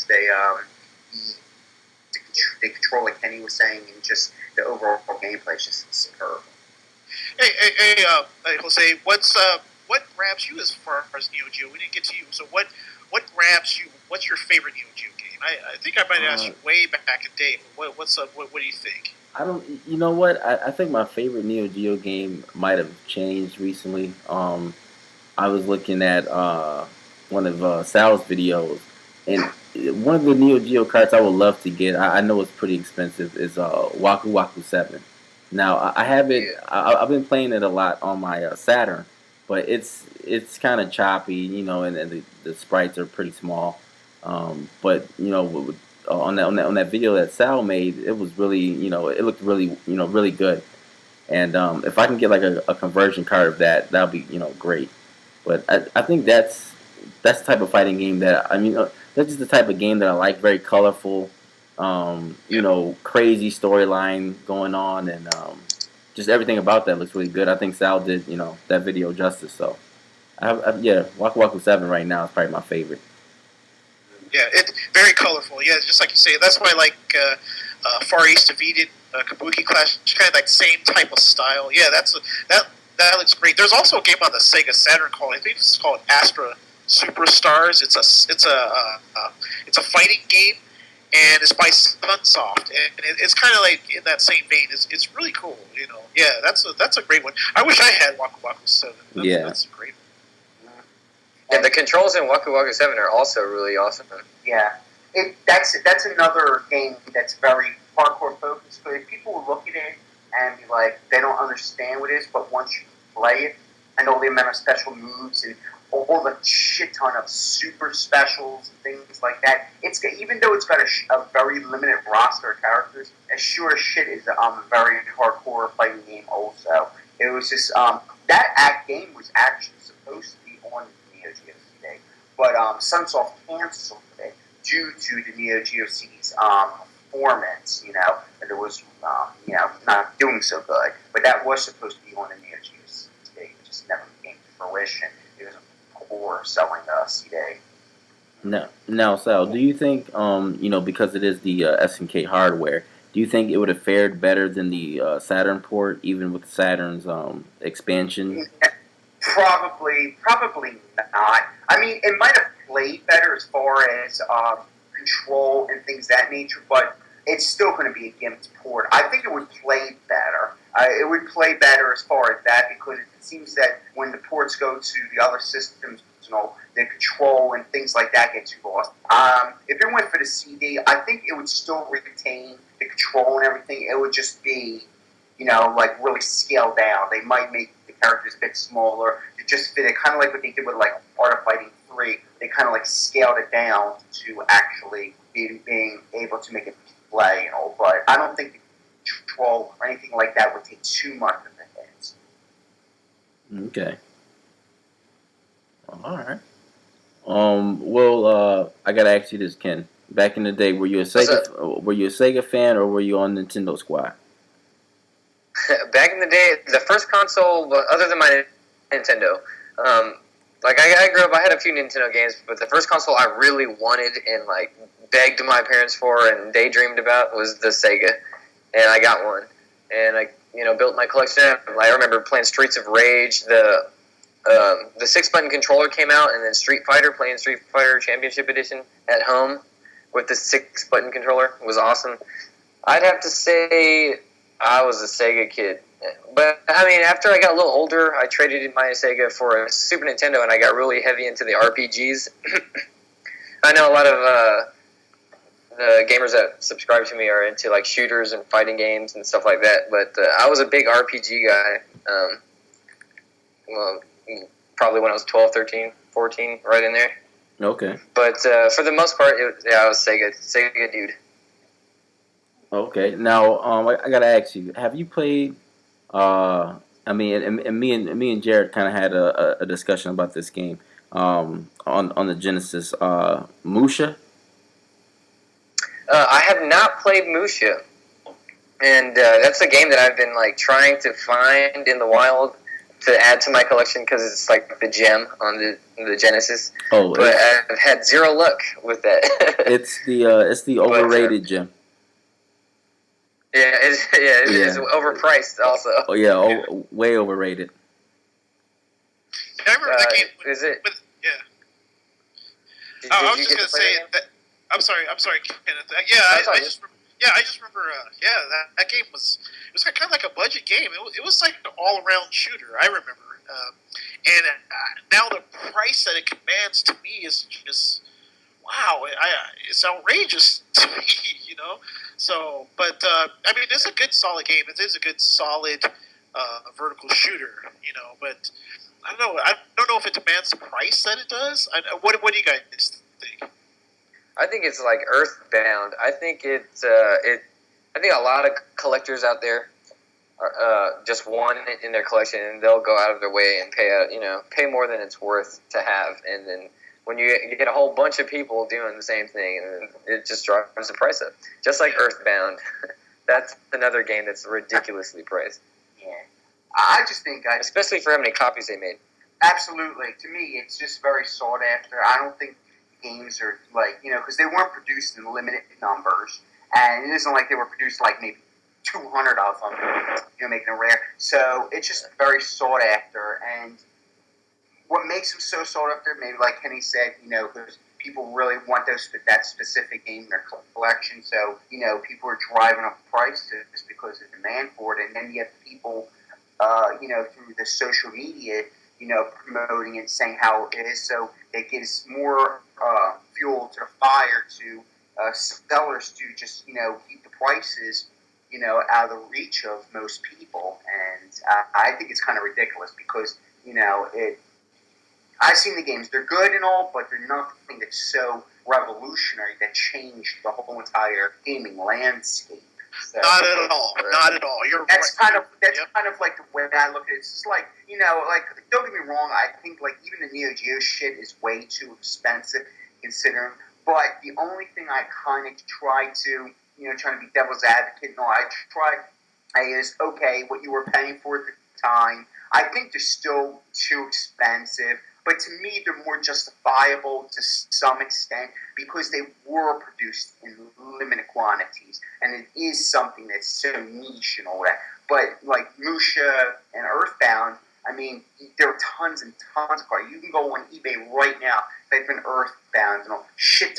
the control, like Kenny was saying, and just the overall gameplay is just superb. Hey, Jose, what grabs you as far as Neo Geo? We didn't get to you, so what grabs you? What's your favorite Neo Geo game? I think I might have asked you way back in the day, but what's up? What do you think? I don't. You know what? I think my favorite Neo Geo game might have changed recently. I was looking at one of Sal's videos, and one of the Neo Geo carts I would love to get. I know it's pretty expensive. Is Waku Waku 7. Now I have it. Yeah. I've been playing it a lot on my Saturn, but it's kind of choppy, and the sprites are pretty small. But on that video that Sal made, it was really, it looked really, really good. And if I can get like a conversion card of that, that'll be, great. But I think that's the type of fighting game that that's just the type of game that I like. Very colorful, crazy storyline going on, and just everything about that looks really good. I think Sal did that video justice. So yeah, Waku Waku 7 right now is probably my favorite. Yeah, it's very colorful. Yeah, just like you say, that's why I like Far East of Eden, Kabuki Clash, kind of like same type of style. Yeah, that looks great. There's also a game on the Sega Saturn called, I think it's called Astra Superstars. It's a fighting game, and it's by Sunsoft, and it's kind of like in that same vein. It's really cool. Yeah, that's a great one. I wish I had Waku Waku 7. That's great. And the controls in Waku Waku 7 are also really awesome. Yeah, that's another game that's very hardcore focused. But if people look at it and be like, they don't understand what it is, but once you play it, and all the amount of special moves and all the shit ton of super specials and things like that, even though it's got a very limited roster of characters, as sure as shit is a very hardcore fighting game. Also, it was just that game was actually supposed to be on Neo Geo CD, but Sunsoft canceled it due to the Neo Geo CD's performance. That it was not doing so good. But that was supposed to be on the Neo Geo CD. It just never came to fruition. It was a poor selling CD. Now, Sal, do you think because it is the SNK hardware, do you think it would have fared better than the Saturn port, even with Saturn's expansion? Probably not. I mean, it might have played better as far as control and things of that nature, but it's still going to be a gimped port. I think it would play better. It would play better as far as that, because it seems that when the ports go to the other systems, the control and things like that get too lost. If it went for the CD, I think it would still retain the control and everything. It would just be, like really scaled down. They might make the characters a bit smaller to just fit it, kind of like what they did with like Art of Fighting 3. They kind of like scaled it down to actually being able to make it play, but I don't think the control or anything like that would take too much of the hits. Okay. All right. Well, I gotta ask you this, Ken. Back in the day, were you a Sega fan, or were you on Nintendo squad? Back in the day, the first console, other than my Nintendo, like I grew up, I had a few Nintendo games, but the first console I really wanted and like begged my parents for and daydreamed about was the Sega, and I got one, and I built my collection. I remember playing Streets of Rage. The 6-button controller came out, and then playing Street Fighter Championship Edition at home with the 6-button controller was awesome. I'd have to say I was a Sega kid. But, I mean, after I got a little older, I traded in my Sega for a Super Nintendo, and I got really heavy into the RPGs. I know a lot of the gamers that subscribe to me are into, like, shooters and fighting games and stuff like that, but I was a big RPG guy. Probably when I was 12, 13, 14, right in there. Okay. But for the most part, I was Sega dude. Okay. Now, I gotta ask you: have you played? I mean, and me and Jared kind of had a discussion about this game on the Genesis. Musha. I have not played Musha, and that's a game that I've been like trying to find in the wild to add to my collection because it's like the gem on the Genesis. Oh, but I've had zero luck with that. it's the overrated gem. Yeah, it is overpriced also. Oh yeah, way overrated. I remember that game. Is it? Yeah. I was just gonna say that. I'm sorry, Kenneth. I just remember. That game was kind of like a budget game. It was like an all around shooter. I remember. And now the price that it commands to me is just wow. It's outrageous to me, you know. So, but I mean, it's a good solid game. It is a good solid vertical shooter, you know. But I don't know. I don't know if it demands the price that it does. What do you guys think? I think it's like Earthbound. I think I think a lot of collectors out there just want it in their collection, and they'll go out of their way and pay more than it's worth to have. And then when you get a whole bunch of people doing the same thing, and it just drives the price up. Just like Earthbound, that's another game that's ridiculously priced. Yeah, I just think especially for how many copies they made. Absolutely, to me, it's just very sought after. I don't think games are like because they weren't produced in limited numbers, and it isn't like they were produced like maybe 200 of them, making them rare. So it's just very sought after, and what makes them so sought after, maybe like Kenny said, because people really want that specific game in their collection. So people are driving up prices because of demand for it, and then you have people, through the social media, promoting it, saying how it is. So it gives more fuel to the fire to sellers to just keep the prices out of the reach of most people, and I think it's kind of ridiculous because I've seen the games; they're good and all, but they're nothing that's so revolutionary that changed the whole entire gaming landscape. So, not at all. Not at all. That's kind of like the way I look at it. It's just like don't get me wrong. I think like even the Neo Geo shit is way too expensive considering. But the only thing I kind of try to trying to be devil's advocate. No, I try is okay. What you were paying for at the time, I think they're still too expensive. But to me, they're more justifiable to some extent because they were produced in limited quantities, and it is something that's so niche and all that. But like Musha and Earthbound, I mean, there are tons and tons of cards. You can go on eBay right now, type in Earthbound, and shit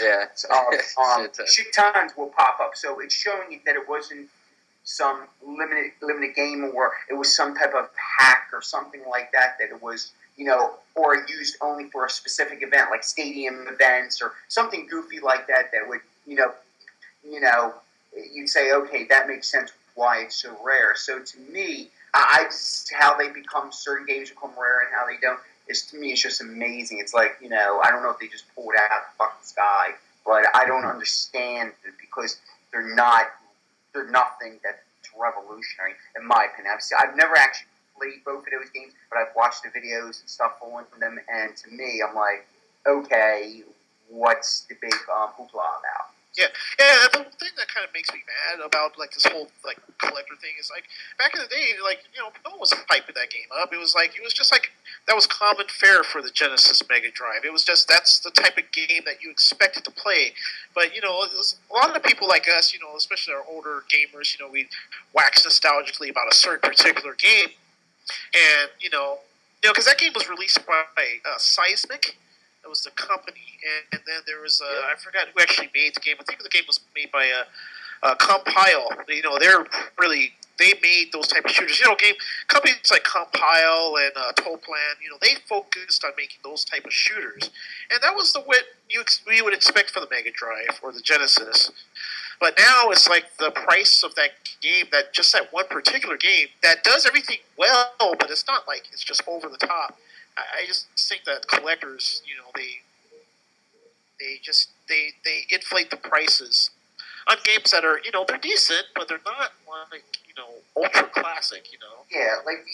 tons will pop up. So it's showing you that it wasn't some limited game, or it was some type of hack or something like that. That it was or used only for a specific event, like stadium events or something goofy like that. That would you'd say, okay, that makes sense why it's so rare. So to me, how they become certain games become rare and how they don't is to me it's just amazing. It's like I don't know if they just pulled it out of the fucking sky, but I don't understand it because they're nothing that's revolutionary in my opinion. I've never actually played both of those games, but I've watched the videos and stuff on them, and to me, I'm like, okay, what's the big hoopla about? Yeah. The thing that kind of makes me mad about like this whole like collector thing is like back in the day, like no one was hyping that game up. It was just like that was common fare for the Genesis Mega Drive. It was just that's the type of game that you expected to play. But it was, a lot of people like us, especially our older gamers, we wax nostalgically about a certain particular game, and because that game was released by Seismic. It was the company, and then there was I forgot who actually made the game. I think the game was made by Compile. They made those type of shooters. Companies like Compile and Toplan. They focused on making those type of shooters, and that was what we would expect for the Mega Drive or the Genesis. But now it's like the price of that game, that one particular game that does everything well, but it's not like it's just over the top. I just think that collectors, they inflate the prices on games that are, they're decent, but they're not like, ultra classic, Yeah, like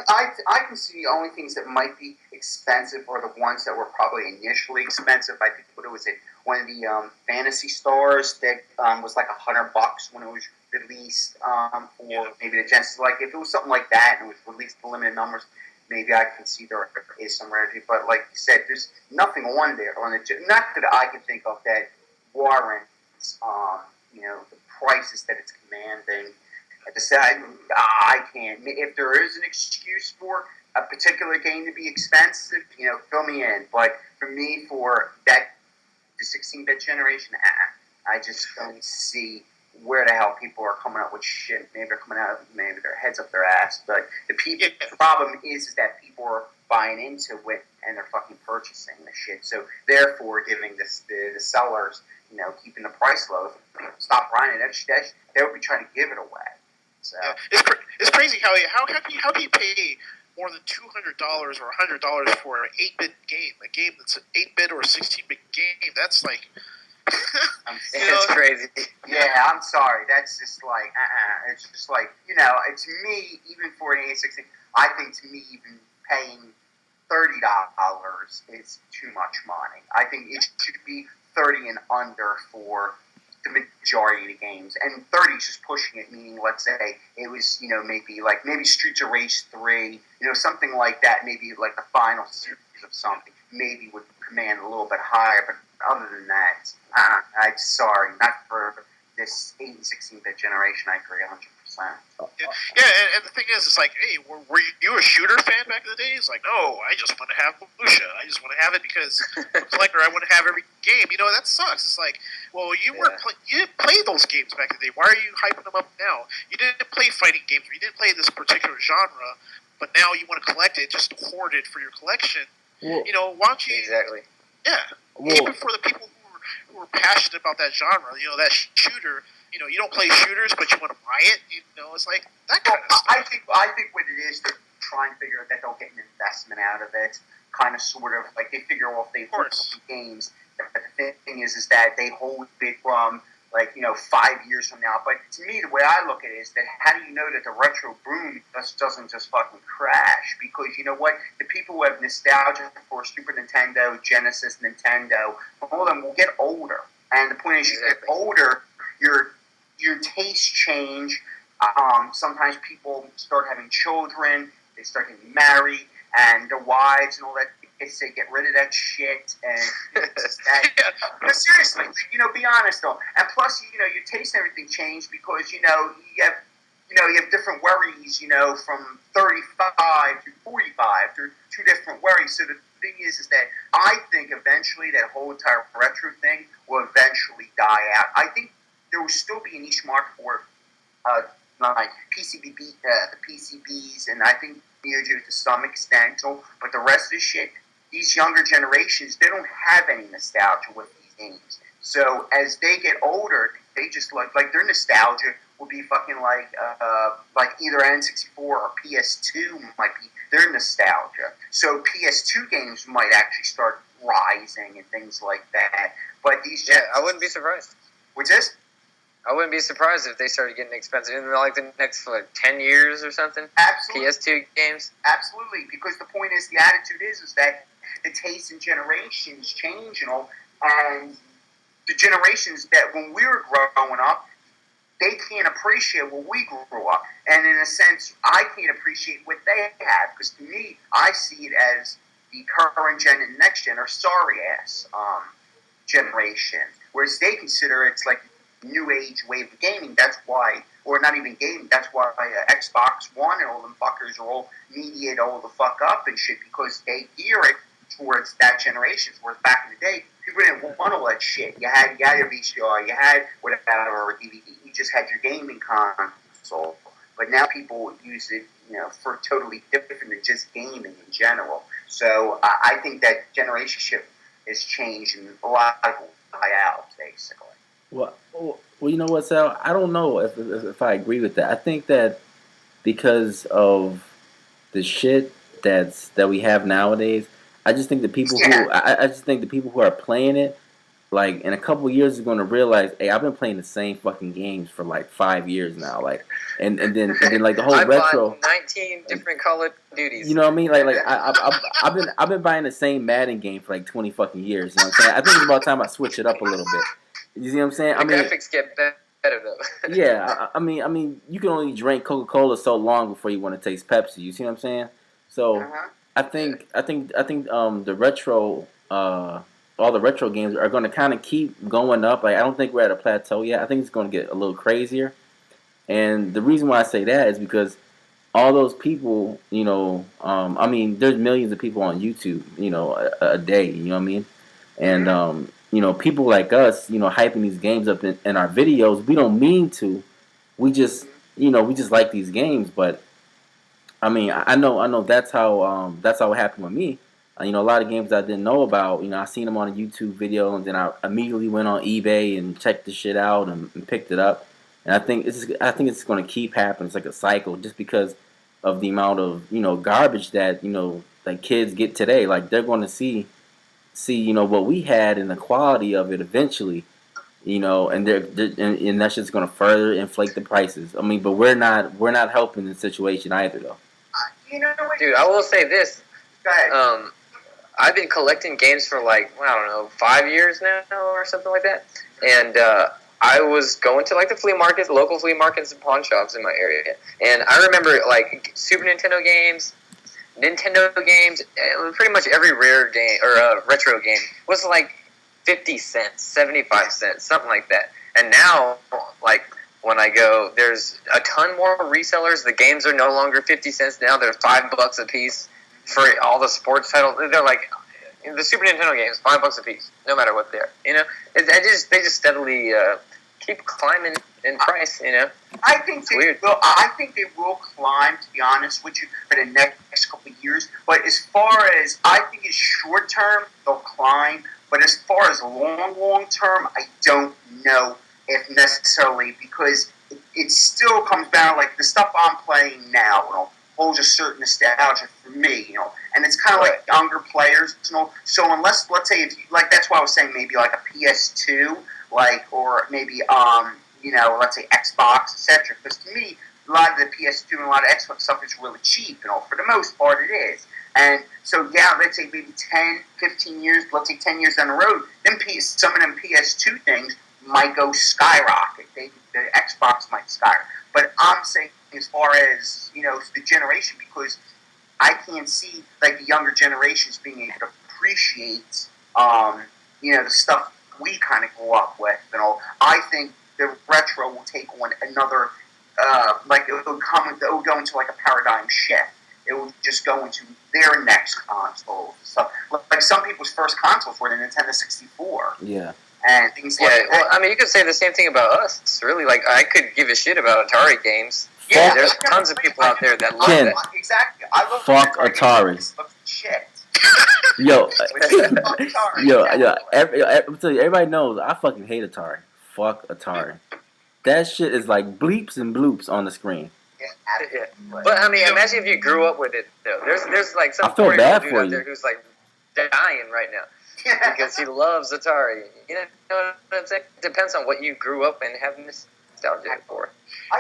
I can see the only things that might be expensive are the ones that were probably initially expensive. I think what it was one of the Fantasy Stars that was like $100 when it was released for maybe the Genesis. Like if it was something like that and it was released in limited numbers, maybe I can see there is some rarity. But like you said, there's nothing on there not that I can think of that warrants the prices that it's commanding. At the side, I can't. If there is an excuse for a particular game to be expensive, fill me in. But for me, for the 16-bit generation, I just don't see where the hell people are coming up with shit. Maybe they're coming out, maybe their heads up their ass. But the problem is that people are buying into it and they're fucking purchasing the shit. So therefore, giving the sellers, keeping the price low. If people stop buying it, they would be trying to give it away. So it's crazy how can you pay more than $200 or $100 for an 8-bit game, a game that's an 8-bit or 16-bit game? That's like. It's crazy. Yeah, I'm sorry. That's just like, It's just like, to me, even for an 816, I think to me, even paying $30 is too much money. I think it should be 30 and under for the majority of the games, and 30 is just pushing it. Meaning, let's say it was, maybe Streets of Rage 3, something like that. Maybe like the final series of something, maybe would command a little bit higher, but. Other than that, I'm sorry, not for this 8 and 16-bit generation. I agree 100%. Yeah, and the thing is, it's like, hey, were you a shooter fan back in the day? It's like, no, I just want to have Lucia. I just want to have it because I'm a collector. I want to have every game. That sucks. It's like, well, you didn't play those games back in the day. Why are you hyping them up now? You didn't play fighting games. Or you didn't play this particular genre, but now you want to collect it, just hoard it for your collection. Well, why don't you... Exactly. Yeah. Well, even for the people who are passionate about that genre, that shooter, you don't play shooters, but you want to buy it. It's like that kind of stuff. I think what it is, they're trying to figure out that they'll get an investment out of it. Kind of, sort of, like they figure, well, if they hold the games, but the thing is that they hold it from 5 years from now. But to me, the way I look at it is that how do you know that the retro boom doesn't just fucking crash? Because you know what? The people who have nostalgia for Super Nintendo, Genesis, Nintendo, all of them will get older. And the point is, you get older, your tastes change. Sometimes people start having children, they start getting married, and their wives and all that. They say get rid of that shit, and but seriously, be honest though. And plus, your taste and everything change because you have different worries, from 35 to 45. They're two different worries. So the thing is that I think eventually that whole entire retro thing will eventually die out. I think there will still be a niche market for like the PCBs, and I think Neo Geo to some extent. But the rest of the shit, these younger generations, they don't have any nostalgia with these games. So as they get older, they just like their nostalgia will be fucking like either N64 or PS2 might be their nostalgia. So PS2 games might actually start rising and things like that. But these I wouldn't be surprised. What's this? I wouldn't be surprised if they started getting expensive in like the next 10 years or something. Absolutely. PS2 games. Absolutely, because the point is, the attitude is that the tastes and generations change, and the generations that when we were growing up, they can't appreciate what we grew up, and in a sense, I can't appreciate what they have, because to me, I see it as the current gen and next gen are sorry ass generations, whereas they consider it's like new age wave of gaming. That's why, or not even gaming, that's why Xbox One and all them fuckers are all mediate all the fuck up and shit, because they gear it towards that generation. Whereas back in the day, people didn't want all that shit. You had your VCR, you had whatever, or DVD, you just had your gaming console. But now people use it, for totally different than just gaming in general. So I think that generation shift has changed, and a lot of people die out, basically. Well, you know what, Sal? I don't know if I agree with that. I think that because of the shit that we have nowadays, I just think the people who are playing it, like in a couple of years, are going to realize, hey, I've been playing the same fucking games for like 5 years now, like, and then like the whole retro. Bought 19 different Call of Duties. You know what I mean? Like I've been buying the same Madden game for like 20 fucking years. You know what I'm saying? I think it's about time I switch it up a little bit. You see what I'm saying? The graphics get better though. Yeah, I mean, you can only drink Coca-Cola so long before you want to taste Pepsi. You see what I'm saying? So I think the retro all the retro games are going to kind of keep going up. Like I don't think we're at a plateau yet. I think it's going to get a little crazier. And the reason why I say that is because all those people, I mean, there's millions of people on YouTube, a day. You know what I mean? And people like us, hyping these games up in our videos, we don't mean to. We just, we just like these games. But I mean, I know that's how it happened with me. A lot of games I didn't know about. I seen them on a YouTube video, and then I immediately went on eBay and checked the shit out and picked it up. And I think it's going to keep happening. It's like a cycle, just because of the amount of garbage that like kids get today. Like they're going to see what we had and the quality of it eventually. And and that's just going to further inflate the prices. I mean, but we're not helping the situation either, though. Dude, I will say this. Go ahead. I've been collecting games for like, I don't know, 5 years now or something like that. And I was going to like the flea markets, local flea markets and pawn shops in my area. And I remember like Super Nintendo games, pretty much every rare game or retro game was like 50 cents, 75 cents, something like that. And now, like, when I go, there's a ton more resellers. The games are no longer 50 cents now. They're $5 a piece for all the sports titles. They're like, the Super Nintendo games, $5 a piece, no matter what they're. They just steadily keep climbing in price. I think they will climb, to be honest with you, for the next couple of years. But as far as I think is short term, they'll climb. But as far as long term, I don't know if necessarily, because it still comes down like the stuff I'm playing now, holds a certain nostalgia for me, and it's kind of like younger players, So unless, let's say, if you, like, that's why I was saying maybe like a PS2, like, or maybe let's say Xbox, etc. Because to me, a lot of the PS2 and a lot of Xbox stuff is really cheap, for the most part it is. And so, yeah, let's say maybe 10, 15 years, let's say 10 years down the road, some of them PS2 things might go skyrocket. The Xbox might skyrocket. But I'm saying as far as, the generation, because I can't see, like, the younger generations being able to appreciate, the stuff we kind of grew up with. I think the retro will take on another, it will go into like a paradigm shift. It will just go into their next console. So, like some people's first consoles were the Nintendo 64. Yeah. And things like that. Well, I mean, you could say the same thing about us, really. Like, I could give a shit about Atari games. Yeah, there's tons of people out there that love that. Exactly. I love fuck Atari. Shit. Yo, everybody knows I fucking hate Atari. Fuck Atari. That shit is like bleeps and bloops on the screen. Yeah. But I mean, imagine if you grew up with it. Though. There's like some 40-year-old dude out there who's like dying right now because he loves Atari. You know what I'm saying? It depends on what you grew up and have nostalgia for.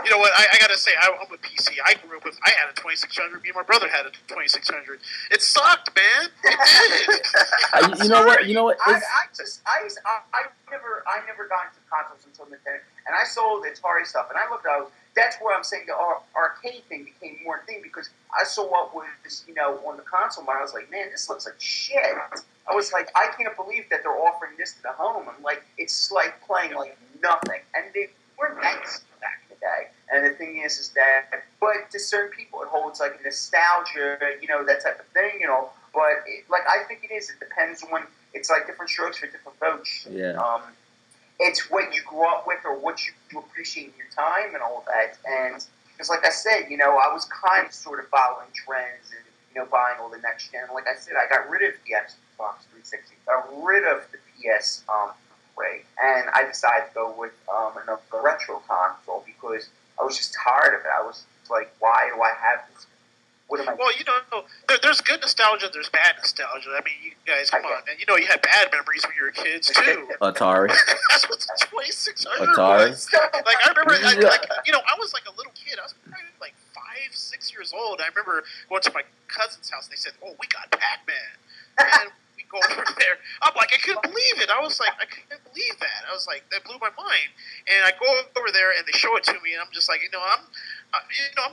You know what? I gotta say, I'm a PC. I grew up with. I had a 2600. Me and my brother had a 2600. It sucked, man. It did. You know what? I never got into consoles until Nintendo, and I sold Atari stuff, and I looked at it. That's where I'm saying the arcade thing became more a thing, because I saw what was on the console, and I was like, man, this looks like shit. I was like, I can't believe that they're offering this to the home. I'm like, it's like playing like nothing, and they were nice back in the day. And the thing is that, but to certain people, it holds like nostalgia, that type of thing, But I think it is. It depends on. It's like different strokes for different folks. Yeah. It's what you grew up with or what you appreciate in your time and all that. And because, like I said, I was kind of sort of following trends and buying all the next gen. Like I said, I got rid of the Xbox 360, got rid of the PS and I decided to go with another retro console because I was just tired of it. I was like, why do I have this? What am I? Well, there's good nostalgia, there's bad nostalgia. I mean, you guys, come on, man. You had bad memories when you were kids too. Atari. That's what the 2600 Atari. was. Like I remember, I was like a little kid. I was probably like 5, 6 years old. I remember going to my cousin's house and they said, "Oh, we got Pac-Man," and we go over there. I'm like, I couldn't believe it. I was like, I couldn't believe that. I was like, that blew my mind. And I go over there and they show it to me, and I'm just like, I'm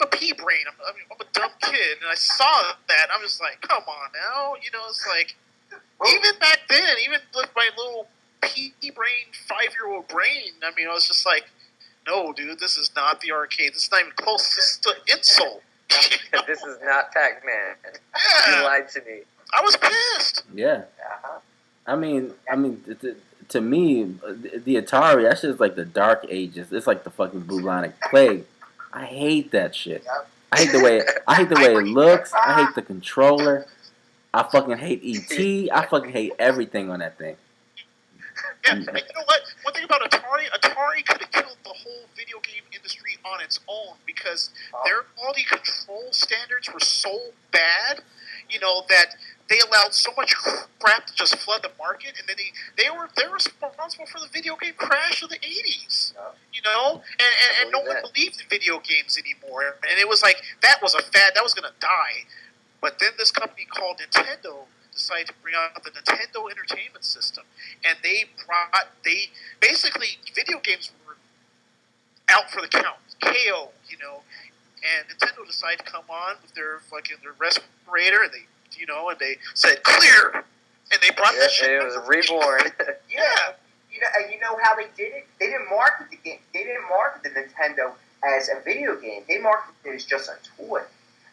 a pea brain. I'm a dumb kid, and I saw that. I'm just like, come on now. It's like, even back then, even with my little pea brain, 5-year-old brain, I was just like, no, dude, this is not the arcade. This is not even close. This is an insult. This is not Pac-Man. Yeah. You lied to me. I was pissed. Yeah. I mean, to me, the Atari, that shit is like the Dark Ages. It's like the fucking bubonic plague. I hate that shit. Yep. I hate the way it looks. I hate the controller. I fucking hate ET. I fucking hate everything on that thing. Yeah, and you know what? One thing about Atari could have killed the whole video game industry on its own because their quality control standards were so bad, that they allowed so much crap to just flood the market, and then they're responsible for the video game crash of the '80s. And no one believed in video games anymore, and it was like that was a fad that was going to die. But then this company called Nintendo decided to bring out the Nintendo Entertainment System, and they basically video games were out for the count, KO, and Nintendo decided to come on with their respirator, and they said clear, and they brought that shit. It was reborn. Yeah, you know how they did it? They didn't market the game. They didn't market the Nintendo as a video game. They marketed it as just a toy.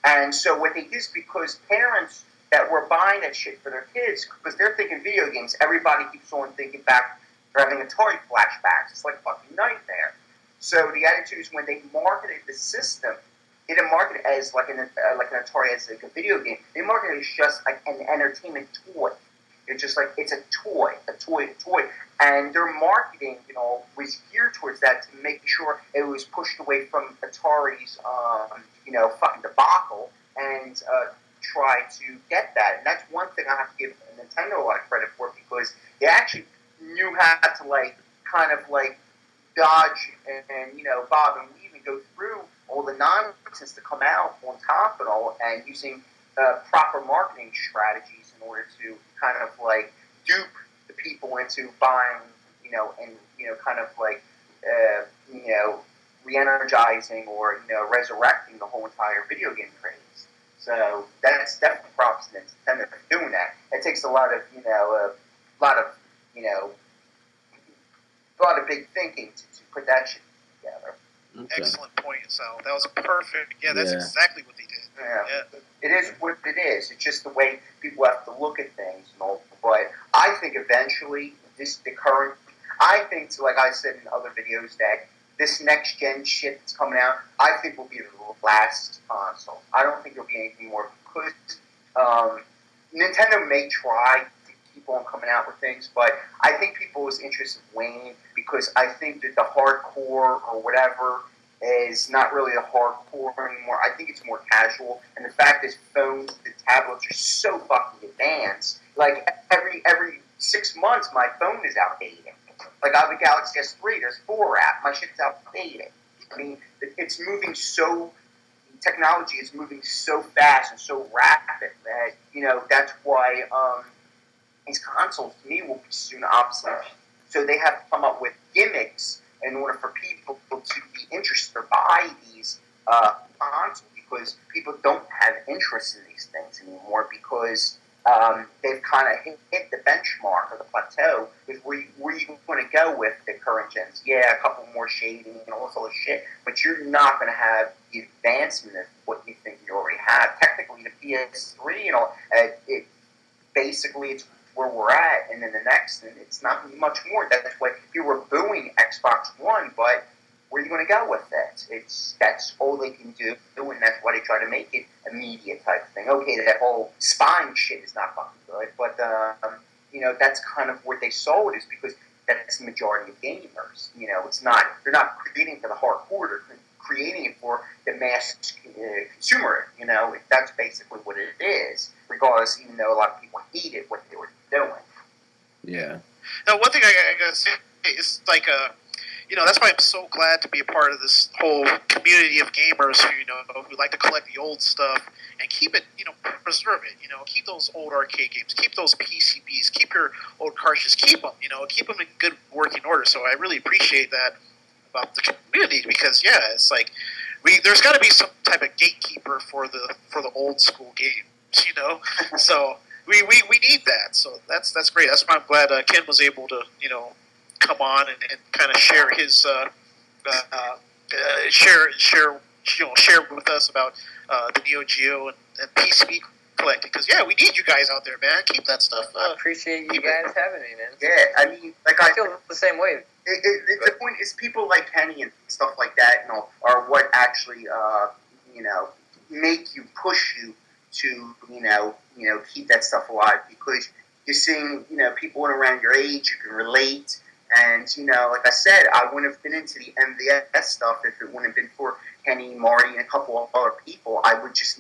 And so what they did is because parents that were buying that shit for their kids, because they're thinking video games, everybody keeps on thinking back, they're having Atari flashbacks. It's like a fucking nightmare. So the attitude is when they marketed the system, they didn't market it as like an Atari as like a video game. They marketed it as just like an entertainment toy. It's just like it's a toy. And their marketing, was geared towards that to make sure it was pushed away from Atari's, fucking debacle and try to get that. And that's one thing I have to give Nintendo a lot of credit for because they actually knew how to kind of dodge and bob and weave and go through all the nonsense to come out on top of it all and using proper marketing strategies in order to kind of dupe the people into buying, and kind of re-energizing or resurrecting the whole entire video game craze. So that's definitely props to Nintendo for doing that. It takes a lot of big thinking to put that shit together. Okay. Excellent point, Sal. That was perfect. Yeah, that's exactly what they did. Yeah. It is what it is. It's just the way people have to look at things. But I think eventually, I think, like I said in other videos, that this next gen shit that's coming out, I think will be the last console. I don't think there'll be anything more because Nintendo may try to keep on coming out with things, but I think people's interest is waning because I think that the hardcore or whatever is not really the hardcore anymore. I think it's more casual, and the fact is phones, the tablets are so fucking advanced. Like every 6 months, my phone is outdated. Like I have a Galaxy S3, there's 4 apps, my shit's outdated. I mean, it's moving technology is moving so fast and so rapid that, that's why these consoles, to me, will be soon obsolete. So they have to come up with gimmicks in order for people to be interested or buy these consoles because people don't have interest in these things anymore because they've kind of hit the benchmark or the plateau with where you want to go with the current gens. Yeah, a couple more shading and all this other shit, but you're not going to have the advancement of what you think you already have. Technically, the PS3, it's where we're at, and then the next, and it's not much more. That's why people were booing Xbox One, but where are you going to go with that? That's all they can do, and that's why they try to make it a media type thing. Okay, that whole spine shit is not fucking good, but that's kind of where they sold is because that's the majority of gamers. They're not creating for the hardcore, they're creating it for the mass consumer. That's basically what it is. Regardless, even though a lot of people hated what they were doing. Yeah. Now, one thing I gotta say is that's why I'm so glad to be a part of this whole community of gamers who like to collect the old stuff and keep it, preserve it, keep those old arcade games, keep those PCBs, keep your old cartridges, keep them in good working order. So I really appreciate that about the community because it's like there's got to be some type of gatekeeper for the old school games, So we need that. So that's great. That's why I'm glad Ken was able to come on and kind of share his share with us about the Neo Geo and PCB collecting. Because we need you guys out there, man. Keep that stuff. I appreciate you guys having me, man. Yeah, I mean, like I feel the same way. The point is, people like Kenny and stuff like that, are what actually, make you, push you to, keep that stuff alive, because you're seeing, people around your age, you can relate, and, like I said, I wouldn't have been into the MVS stuff if it wouldn't have been for Kenny, Marty, and a couple of other people. I just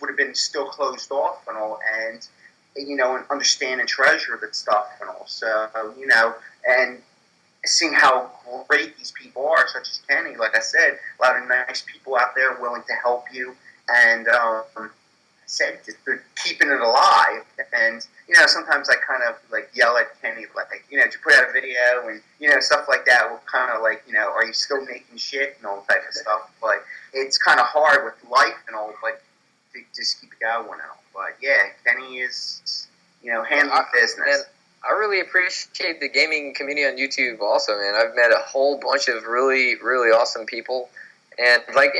would have been still closed off and all, and, and understand and treasure that stuff and all. So, and seeing how great these people are, such as Kenny, like I said, a lot of nice people out there willing to help you, and said they're keeping it alive. And sometimes I kind of like yell at Kenny, like, to put out a video and stuff like that. Will kind of like, are you still making shit and all type of stuff. But it's kind of hard with life and all, but to just keep it going now. But yeah, Kenny is handling business. Man, I really appreciate the gaming community on YouTube also, man. I've met a whole bunch of really, really awesome people. And, like,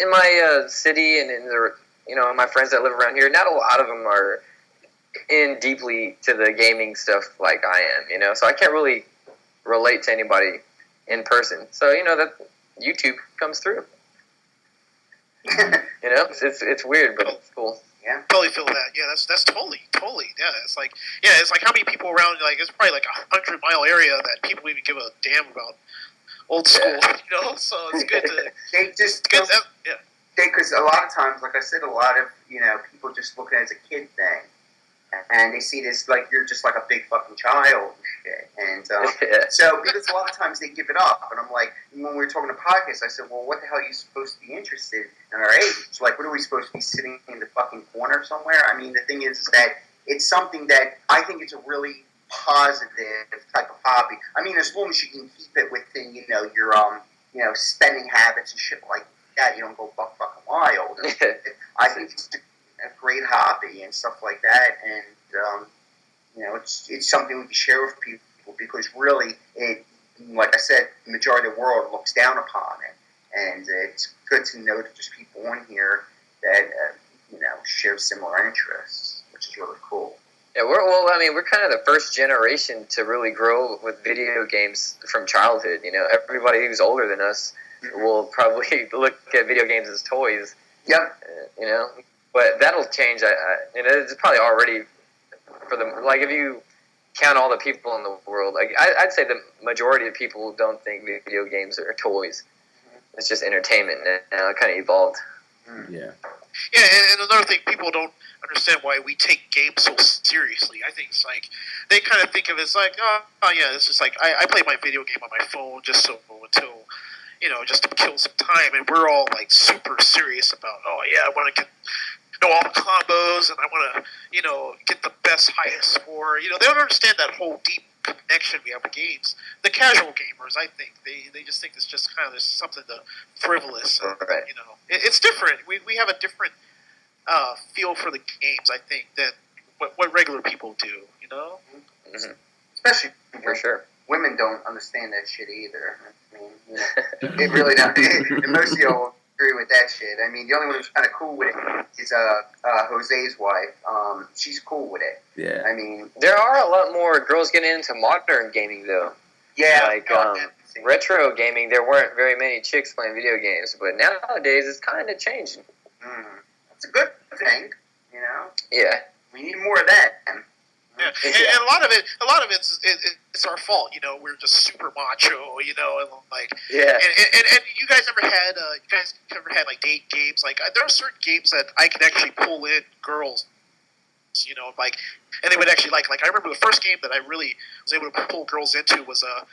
in my city and in the, my friends that live around here, not a lot of them are in deeply to the gaming stuff like I am, So I can't really relate to anybody in person. So, that YouTube comes through. It's weird, but it's cool. Yeah, totally feel that. Yeah, that's totally. Yeah, it's like how many people around? Like, it's probably like 100-mile area that people even give a damn about old school. So it's good to. They just because a lot of times, like I said, a lot of people just look at it as a kid thing, and they see this like you're just like a big fucking child and shit. And so because a lot of times they give it up, and I'm like, when we were talking to podcasts, I said, well, what the hell are you supposed to be interested in our age? Like, what are we supposed to be sitting in the fucking corner somewhere? I mean, the thing is that it's something that I think it's a really positive type of hobby. I mean, as long as you can keep it within, your spending habits and shit like that, you don't go buck fucking wild. I think it's a great hobby and stuff like that, and it's something we can share with people, because really, like I said, the majority of the world looks down upon it, and it's good to know that there's people on here that share similar interests, which is really cool. Yeah, we're kind of the first generation to really grow with video games from childhood. Everybody who's older than us will probably look at video games as toys. Yep. But that'll change. It's probably already for them. Like, if you count all the people in the world, like I'd say the majority of people don't think video games are toys. It's just entertainment. Now it kind of evolved. Yeah. Yeah, and another thing, people don't understand why we take games so seriously. I think it's like they kind of think of it as like, oh yeah, it's just like I play my video game on my phone just just to kill some time, and we're all like super serious about, oh yeah, I want to get all the combos, and I want to get the best highest score. They don't understand that whole deep connection we have with games. The casual gamers, I think, they just think it's just kind of something frivolous. And, right. It's different. We have a different feel for the games, I think, than what regular people do. Mm-hmm. Especially for sure. Women don't understand that shit either. I mean, they really don't. And most of y'all agree with that shit. I mean, the only one who's kind of cool with it is Jose's wife. She's cool with it. Yeah. I mean, there are a lot more girls getting into modern gaming, though. Yeah. Like retro gaming, there weren't very many chicks playing video games, but nowadays it's kind of changing. That's a good thing, Yeah. We need more of that. Yeah, and a lot of it's our fault. We're just super macho. And like and you guys ever had like date games? Like, there are certain games that I can actually pull in girls. Like, and they would actually like. Like, I remember the first game that I really was able to pull girls into was a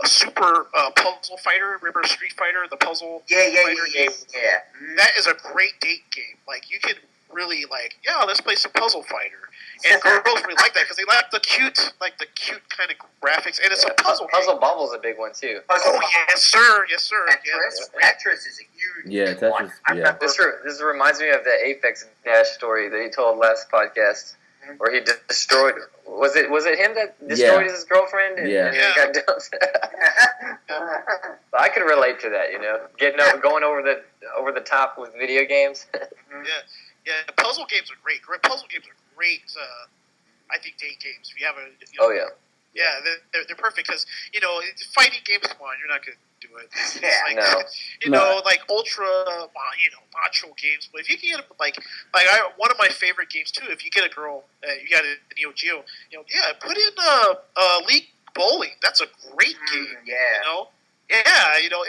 super puzzle fighter. Remember Street Fighter, the puzzle fighter game? Yeah. That is a great date game. Like, you can really let's play some puzzle fighter. And girls really like that because they like the cute kind of graphics, and it's a puzzle. Puzzle Bubble's a big one too. Oh yes, sir. Tetris is a huge one. Tetris. Yeah. This reminds me of the Apex Dash story that he told last podcast, where he destroyed. Was it him that destroyed his girlfriend? And got dumped? I could relate to that. Going over the top with video games. Yeah. Puzzle games are great. Puzzle games are great. I think date games. If you have a, Oh yeah. Yeah, they're perfect because fighting games. Come on, you're not gonna do it. It's like, No. like ultra, macho games. But if you can get one of my favorite games too. If you get a girl, you got a Neo Geo. Put in League Bowling. That's a great game. Yeah.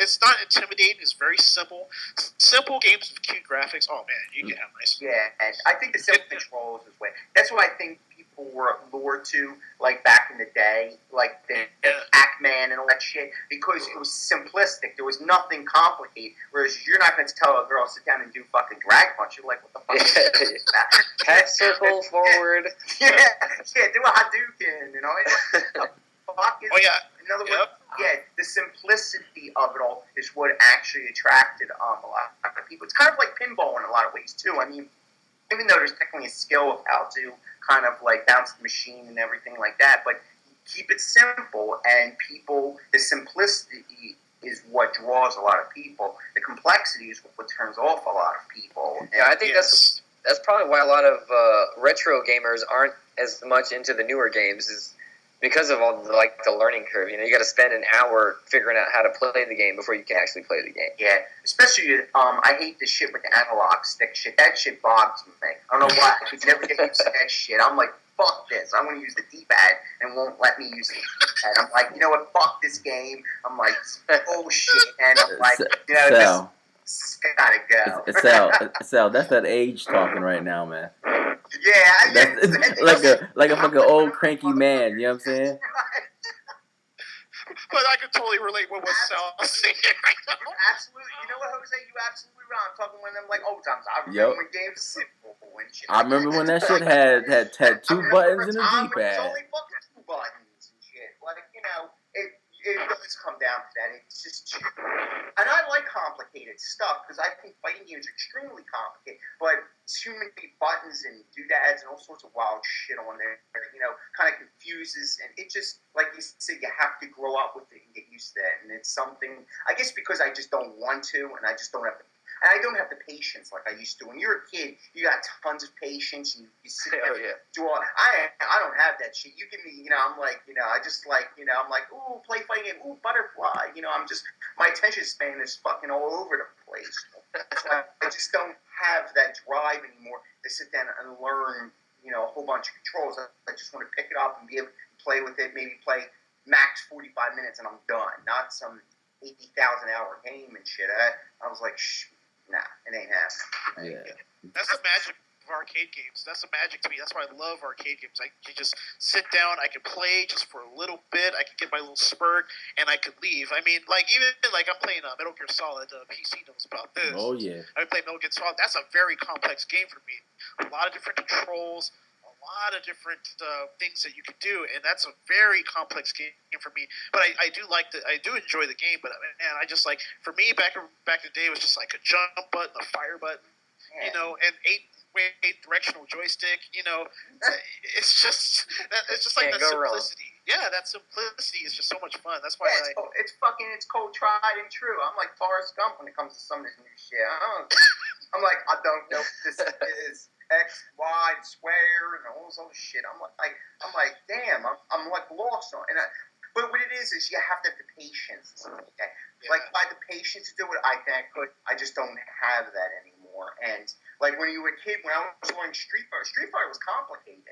It's not intimidating. It's very simple. Simple games with cute graphics. Oh man, you can have nice. Yeah, and I think the simple controls is way. That's what I think people were lured to, like back in the day, like the Pac-Man and all that shit, because it was simplistic. There was nothing complicated. Whereas you're not going to tell a girl sit down and do fucking drag punch. You're like, what the fuck is that? Cat circle forward. Do a Hadouken. Oh yeah. In other words, the simplicity of it all is what actually attracted a lot of people. It's kind of like pinball in a lot of ways too. I mean, even though there's technically a skill of how to kind of like bounce the machine and everything like that, but keep it simple, and the simplicity is what draws a lot of people. The complexity is what turns off a lot of people. Yeah, I think that's probably why a lot of retro gamers aren't as much into the newer games, is because of all the learning curve. You got to spend an hour figuring out how to play the game before you can actually play the game. Yeah, especially I hate this shit with the analog stick shit. That shit bogs me. I don't know why. I could never get used to that shit. I'm like, fuck this. I want to use the D-pad and won't let me use the D-pad. I'm like, you know what? Fuck this game. I'm like, oh shit, and I'm like, this gotta go. Sal, that's that age talking right now, man. Yeah, that's like a fucking old cranky man. You know what I'm saying? But I can totally relate with what Sal is saying right now. Absolutely. You know what, Jose? You absolutely right. I'm talking when them like old times. I remember when games simple and shit. I remember when that shit had two buttons and a D-pad. It's only fucking two buttons and shit. Like, it does come down to that. It's just too... And I like complicated stuff because I think fighting games are extremely complicated, but too many buttons and doodads and all sorts of wild shit on there, kind of confuses, and it just, like you said, you have to grow up with it and get used to it, and it's something, I guess because I just don't want to, and I just don't have the And I don't have the patience like I used to. When you're a kid, you got tons of patience. You sit there, do all. I don't have that shit. You give me, I'm like, I just like, I'm like, ooh, play fighting game, ooh, butterfly. I'm just, my attention span is fucking all over the place. So I just don't have that drive anymore to sit down and learn, a whole bunch of controls. I just want to pick it up and be able to play with it. Maybe play max 45 minutes and I'm done. Not some 80,000 hour game and shit. I was like, nah, it ain't happening. Yeah. That's the magic of arcade games. That's the magic to me. That's why I love arcade games. You just sit down, I can play just for a little bit, I can get my little spurt, and I could leave. I mean, even I'm playing Metal Gear Solid, PC knows about this. Oh, yeah. I play Metal Gear Solid. That's a very complex game for me. A lot of different controls, a lot of different things that you can do, and that's a very complex game for me. But I do enjoy the game. But man, I just like, for me back in the day, it was just like a jump button, a fire button, and eight directional joystick. It's just like that simplicity. Yeah, that simplicity is just so much fun. That's why it's cold, tried and true. I'm like Forrest Gump when it comes to some of this new shit. I'm like, I don't know what this is. X, Y, square, and all this other shit. I'm like, damn, I'm like lost on it. But what it is you have to have the patience. Okay? Yeah. Like, I had the patience to do it, I think, but I just don't have that anymore. And, like, when you were a kid, when I was learning Street Fighter was complicated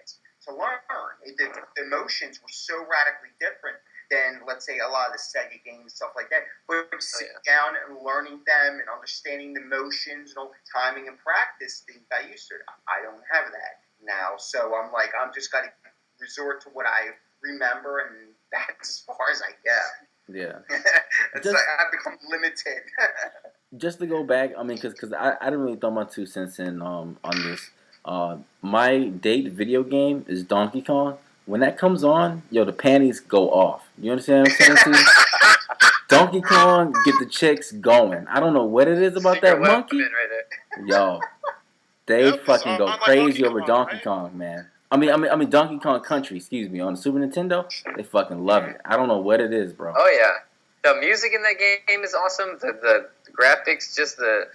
to learn. The emotions were so radically different than, let's say, a lot of the Sega games and stuff like that. But sitting down and learning them and understanding the motions and all timing and practice things I used to. I don't have that now. So I'm like, I'm just got to resort to what I remember, and that's as far as I get. Yeah. I've become limited. Just to go back, I mean, because I didn't really throw my 2 cents in on this. My date video game is Donkey Kong. When that comes on, the panties go off. You understand what I'm saying? Donkey Kong get the chicks going. I don't know what it is about that monkey. Right, they fucking go crazy over Donkey Kong, man. I mean Donkey Kong Country, excuse me, on the Super Nintendo. They fucking love it. I don't know what it is, bro. Oh yeah, the music in that game is awesome. The graphics, just the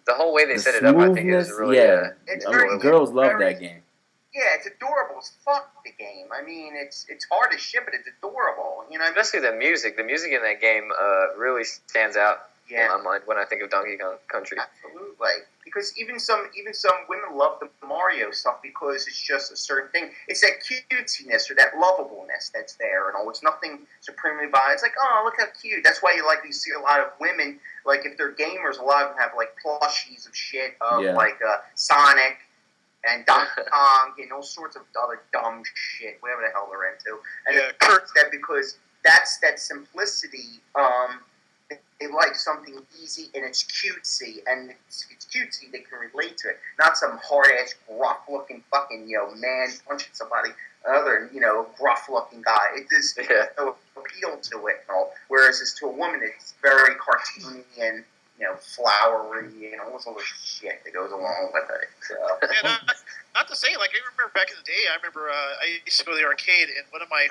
The whole way they The set it up, I think, is smoothness, really yeah. It's Girls love very, that game. yeah, it's adorable as fuck. The game. I mean, it's hard as shit, but it's adorable. You know, especially the music. The music in that game really stands out in my mind when I think of Donkey Kong Country. Absolutely, because even some women love the Mario stuff because it's just a certain thing. It's that cutesiness or that lovableness that's there, and all. It's nothing supremely violent. It's like, oh, look how cute. That's why you see a lot of women, like if they're gamers, a lot of them have like plushies of shit of like Sonic and Donkey Kong and all sorts of other dumb shit, whatever the hell they're into. And it's that because that's that simplicity. They like something easy and it's cutesy, and it's cutesy. They can relate to it, not some hard ass, gruff looking fucking man punching somebody, other gruff looking guy. It just no appeal to it and all. Whereas as to a woman, it's very cartoony and flowery and all this other shit that goes along with it. So. Yeah, not to say, like, I remember back in the day, I used to go to the arcade, and one of my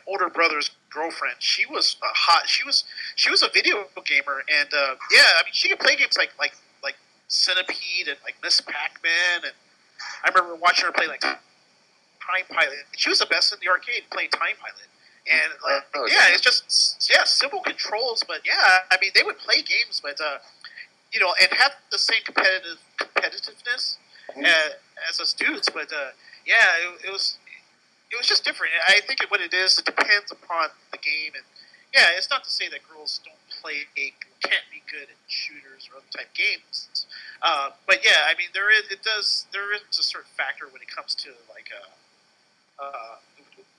older brother's girlfriend, she was she was a video gamer, and she could play games like Centipede and like Miss Pac-Man, and I remember watching her play like Time Pilot. She was the best in the arcade playing Time Pilot. And it's just simple controls, but I mean they would play games, but and have the same competitiveness as us dudes. But it was just different. I think what it is, it depends upon the game, and it's not to say that girls can't be good at shooters or other type games, but I mean there is a certain factor when it comes to like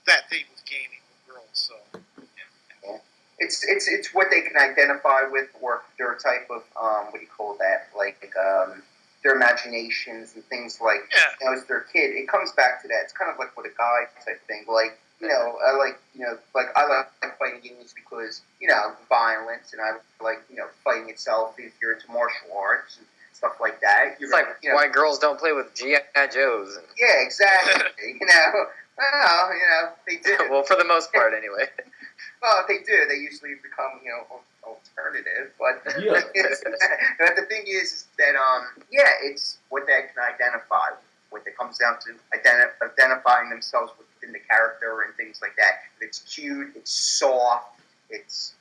that thing with gaming. So, it's what they can identify with, or their type of what do you call that? Like their imaginations and things like as their kid. It comes back to that. It's kind of like with a guy type thing. Like I like fighting games because violence, and I like fighting itself if you're into martial arts and stuff like that. It's like why girls don't play with G.I. Joes. Yeah, exactly. Well, they do. Well, for the most part, anyway. Well, they do. They usually become, alternative. But but the thing is that, it's what they can identify. What it comes down to identifying themselves within the character and things like that. It's cute. It's soft. It's,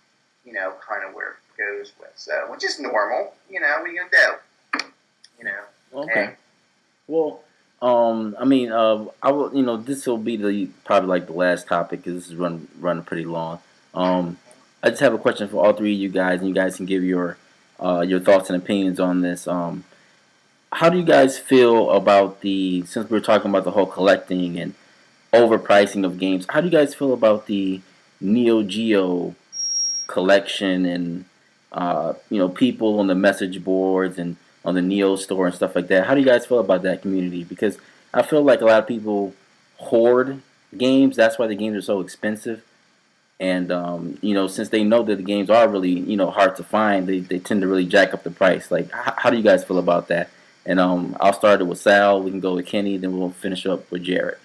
kind of where it goes with. So, which is normal. What are you gonna do? Okay. Well. I mean, I will. This will be probably like the last topic because this is running pretty long. I just have a question for all three of you guys, and you guys can give your thoughts and opinions on this. How do you guys feel about since we're talking about the whole collecting and overpricing of games? How do you guys feel about the Neo Geo collection and people on the message boards and on the Neo store and stuff like that? How do you guys feel about that community? Because I feel like a lot of people hoard games. That's why the games are so expensive. And since they know that the games are really hard to find, they tend to really jack up the price. Like, how do you guys feel about that? And I'll start it with Sal. We can go with Kenny, then we'll finish up with Jared.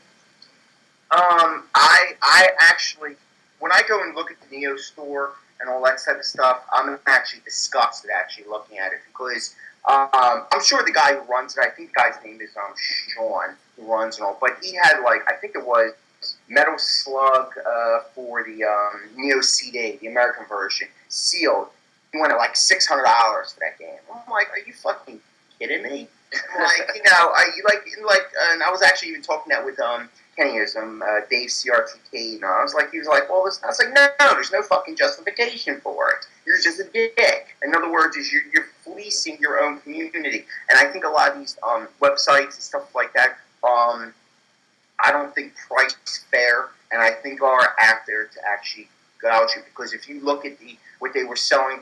I actually, when I go and look at the Neo store and all that type of stuff, I'm actually disgusted actually looking at it because I'm sure the guy who runs it, I think the guy's name is Sean, who runs and all, but he had I think it was Metal Slug for the Neo CD, the American version, sealed. He went at $600 for that game. I'm like, are you fucking kidding me? And I was actually even talking that with Kenny or Dave CRTK, and I was like, well, I was like, no, there's no fucking justification for it. You're just a dick. In other words, you're fleecing your own community. And I think a lot of these websites and stuff like that, I don't think price fair, and I think are out there to actually gouge you. Because if you look at what they were selling,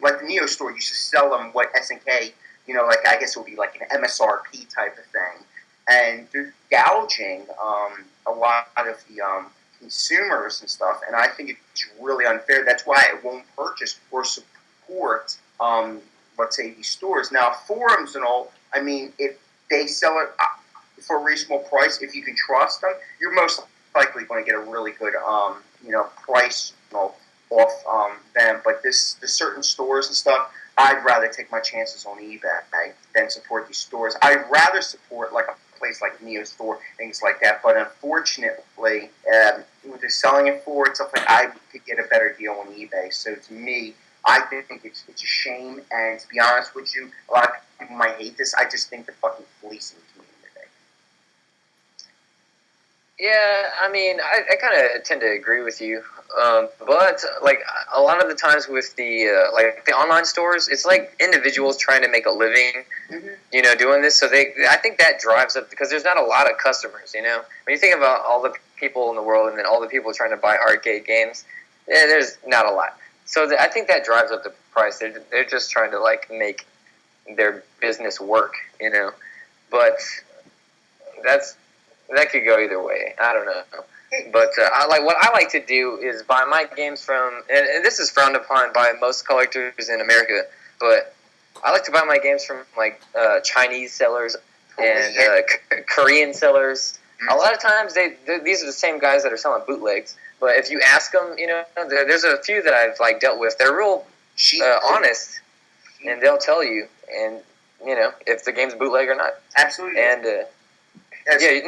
like the Neo store used to sell them what SNK, I guess it would be like an MSRP type of thing. And they're gouging a lot of the consumers and stuff, and I think it's really unfair. That's why I won't purchase or support, let's say, these stores. Now, forums and all, I mean, if they sell it for a reasonable price, if you can trust them, you're most likely going to get a really good, price off them. But the certain stores and stuff, I'd rather take my chances on eBay than support these stores. I'd rather support like a place like Neo Store, things like that. But unfortunately, what they're selling it for, it's something I could get a better deal on eBay. So to me, I think it's a shame. And to be honest with you, a lot of people might hate this. I just think they're fucking fleecing the community. Yeah, I mean, I kind of tend to agree with you, but like a lot of the times with the like the online stores, it's like individuals trying to make a living, doing this. So I think that drives up because there's not a lot of customers. When you think about all the people in the world and then all the people trying to buy arcade games, there's not a lot. So I think that drives up the price. They're just trying to like make their business work, but that could go either way. I don't know. But what I like to do is buy my games from, and this is frowned upon by most collectors in America, but I like to buy my games from like Chinese sellers and Korean sellers. A lot of times these are the same guys that are selling bootlegs. But if you ask them, there's a few that I've like dealt with. They're real honest, and they'll tell you, and if the game's bootleg or not. Absolutely. And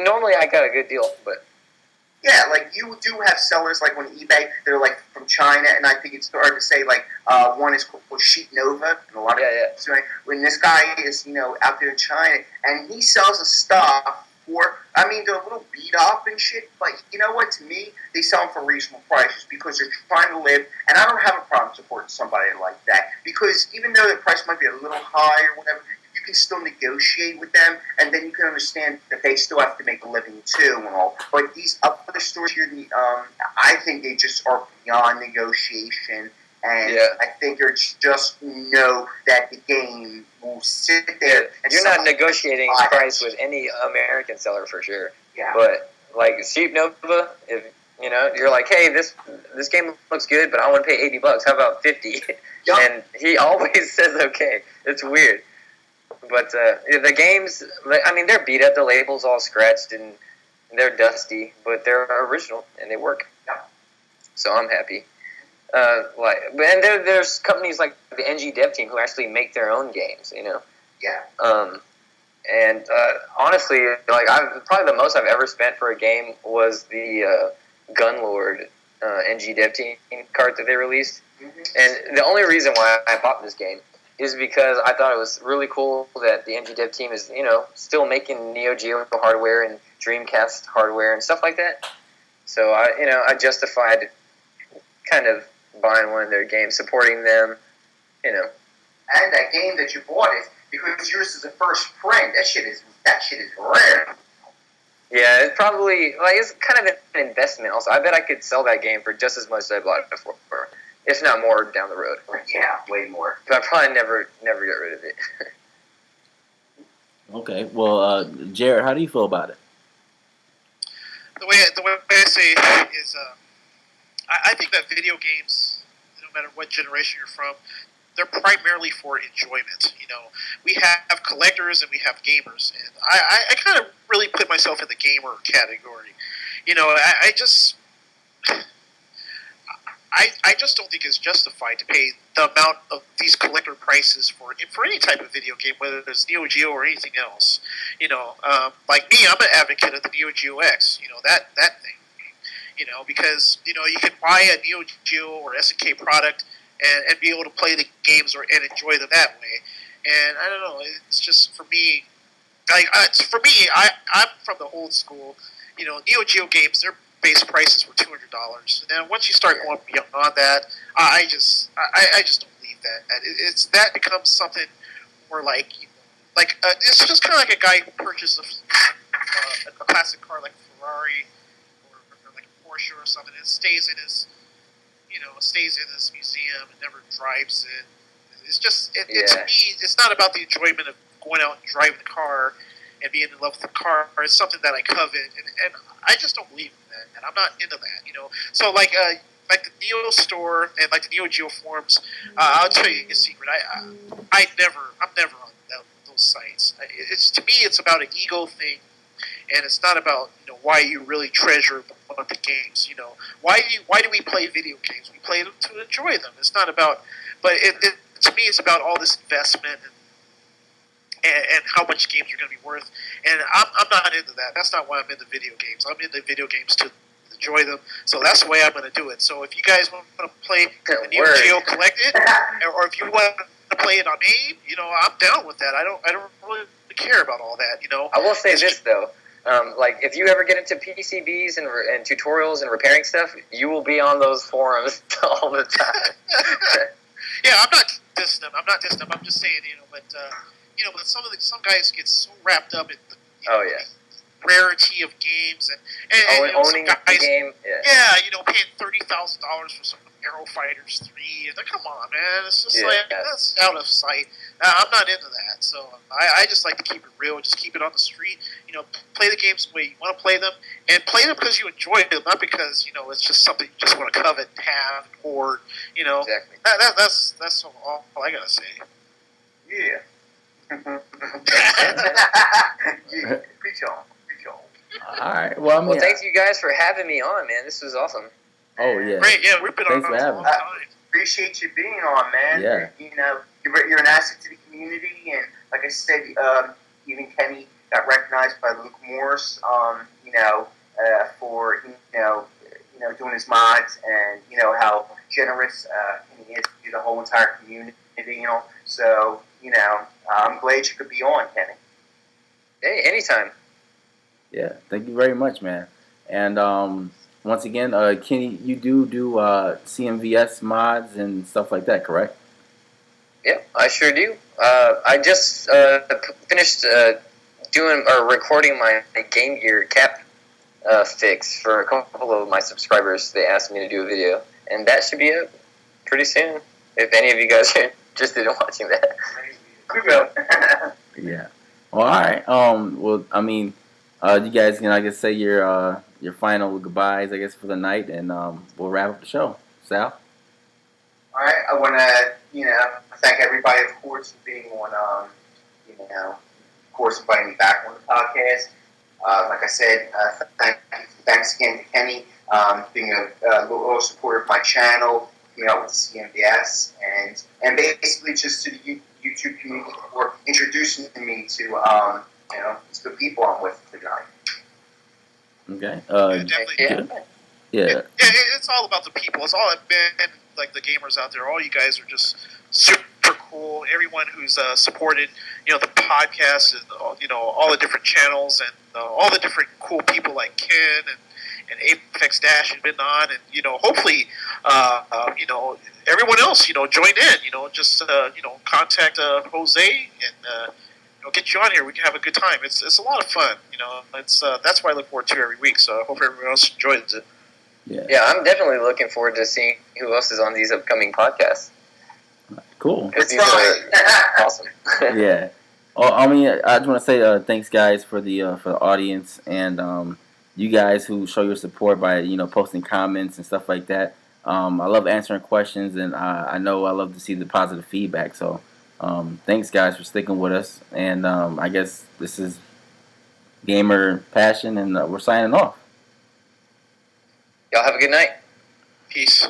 normally I got a good deal, but yeah, like you do have sellers like on eBay. They're like from China, and I think it's hard to say like one is called Sheet Nova, and a lot of right? When this guy is out there in China, and he sells the stuff for, I mean, they're a little beat up and shit, but you know what? To me, they sell them for reasonable prices because they're trying to live, and I don't have a problem supporting somebody like that because even though the price might be a little high or whatever, you can still negotiate with them, and then you can understand that they still have to make a living too and all. But these other stores here, I think they just are beyond negotiation, and I think they just know that the game will sit there. And you're not negotiating price with any American seller for sure. Yeah. But like Sheep Nova, if you're like, hey, this game looks good, but I want to pay $80. How about $50? Yep. And he always says okay. It's weird. But the games, I mean, they're beat up. The label's all scratched and they're dusty, but they're original and they work. Yeah. So I'm happy. And there's companies like the NG Dev Team who actually make their own games. Yeah. And honestly, like probably the most I've ever spent for a game was the Gunlord NG Dev Team cart that they released. Mm-hmm. And the only reason why I bought this game is because I thought it was really cool that the NG Dev Team is, still making Neo Geo hardware and Dreamcast hardware and stuff like that. So I justified kind of buying one of their games, supporting them, And that game that you bought is because yours is a first print. That shit is rare. Yeah, it's probably it's kind of an investment. Also, I bet I could sell that game for just as much as I bought it before. If not more down the road. Yeah, way more. But I probably never get rid of it. Okay, well, Jared, how do you feel about it? The way I say it is, I think that video games, no matter what generation you're from, they're primarily for enjoyment. We have collectors and we have gamers, and I kind of really put myself in the gamer category. I just don't think it's justified to pay the amount of these collector prices for any type of video game, whether it's Neo Geo or anything else. Like me, I'm an advocate of the Neo Geo X. That thing. Because you can buy a Neo Geo or SNK product and be able to play the games and enjoy them that way. And I don't know. It's just for me. I'm from the old school. Neo Geo games, their base prices were $200, and then once you start going beyond that, I just don't believe that. It's that becomes something more like it's just kind of like a guy who purchased a classic car like a Ferrari or like a Porsche or something, and stays in his museum and never drives it. It's just to me, it's not about the enjoyment of going out and driving the car and being in love with the car. It's something that I covet, and I just don't believe in that, and I'm not into that, So like the Neo store and like the Neo Geo forums, I'll tell you a secret. I'm never on those sites. To me, it's about an ego thing, and it's not about why you really treasure one of the games. Why do we play video games? We play them to enjoy them. It's not about, but to me, it's about all this investment and how much games are going to be worth. And I'm not into that. That's not why I'm into video games. I'm into video games to enjoy them. So that's the way I'm going to do it. So if you guys want to play the Neo Geo Collected, or if you want to play it on AIM, I'm down with that. I don't really care about all that. I will say this though. Like, if you ever get into PCBs and tutorials and repairing stuff, you will be on those forums all the time. Yeah, I'm not dissing them. I'm just saying, but some guys get so wrapped up in the rarity of games and owning some guys, the game. Yeah, paying $30,000 for some Aero Fighters 3. Come on, man. It's just that's out of sight. I'm not into that. So I just like to keep it real. Just keep it on the street. Play the games the way you want to play them, and play them because you enjoy them, not because it's just something you just want to covet, have, or Exactly. That's all I gotta say. Yeah. Yeah. Preach on. All right. Well, I mean, Well, thanks you guys for having me on, man. This was awesome. Oh yeah. Great. Yeah, we've been Thanks on for for a having long me. time. Appreciate you being on, man. Yeah. You're an asset to the community, and like I said, even Kenny got recognized by Luke Morse, for doing his mods, and how generous he is to the whole entire community. So I'm glad you could be on, Kenny. Hey, anytime. Yeah. Thank you very much, man. And once again, Kenny, you do CMVS mods and stuff like that, correct? Yep, I sure do. I just finished recording my Game Gear cap fix for a couple of my subscribers. They asked me to do a video, and that should be up pretty soon. If any of you guys are interested in watching that. We will. Yeah. Well, all right. Well, I mean, you guys can, I guess, say your final goodbyes, I guess, for the night, and we'll wrap up the show. Sal? All right. I want to, thank everybody, of course, for being on, of course, inviting me back on the podcast. Like I said, thanks again to Kenny, being a little supporter of my channel, with the CMBS, and basically just to the YouTube community for introducing me to, these good people I'm with tonight. Okay. Definitely. Yeah. It's all about the people. It's all been like the gamers out there. All you guys are just super cool. Everyone who's supported, the podcast and all the different channels and all the different cool people like Ken and Apex Dash has been on, and hopefully, everyone else, join in. Just contact Jose and. Get you on here. We can have a good time. It's a lot of fun. It's that's why I look forward to every week. So I hope everyone else enjoys it. Yeah, I'm definitely looking forward to seeing who else is on these upcoming podcasts. Cool. These are awesome. Yeah. Well, I mean, I just want to say thanks, guys, for the audience, and you guys who show your support by posting comments and stuff like that. I love answering questions, and I know I love to see the positive feedback. So. Thanks, guys, for sticking with us. And I guess this is Gamer Passion, and we're signing off. Y'all have a good night. Peace.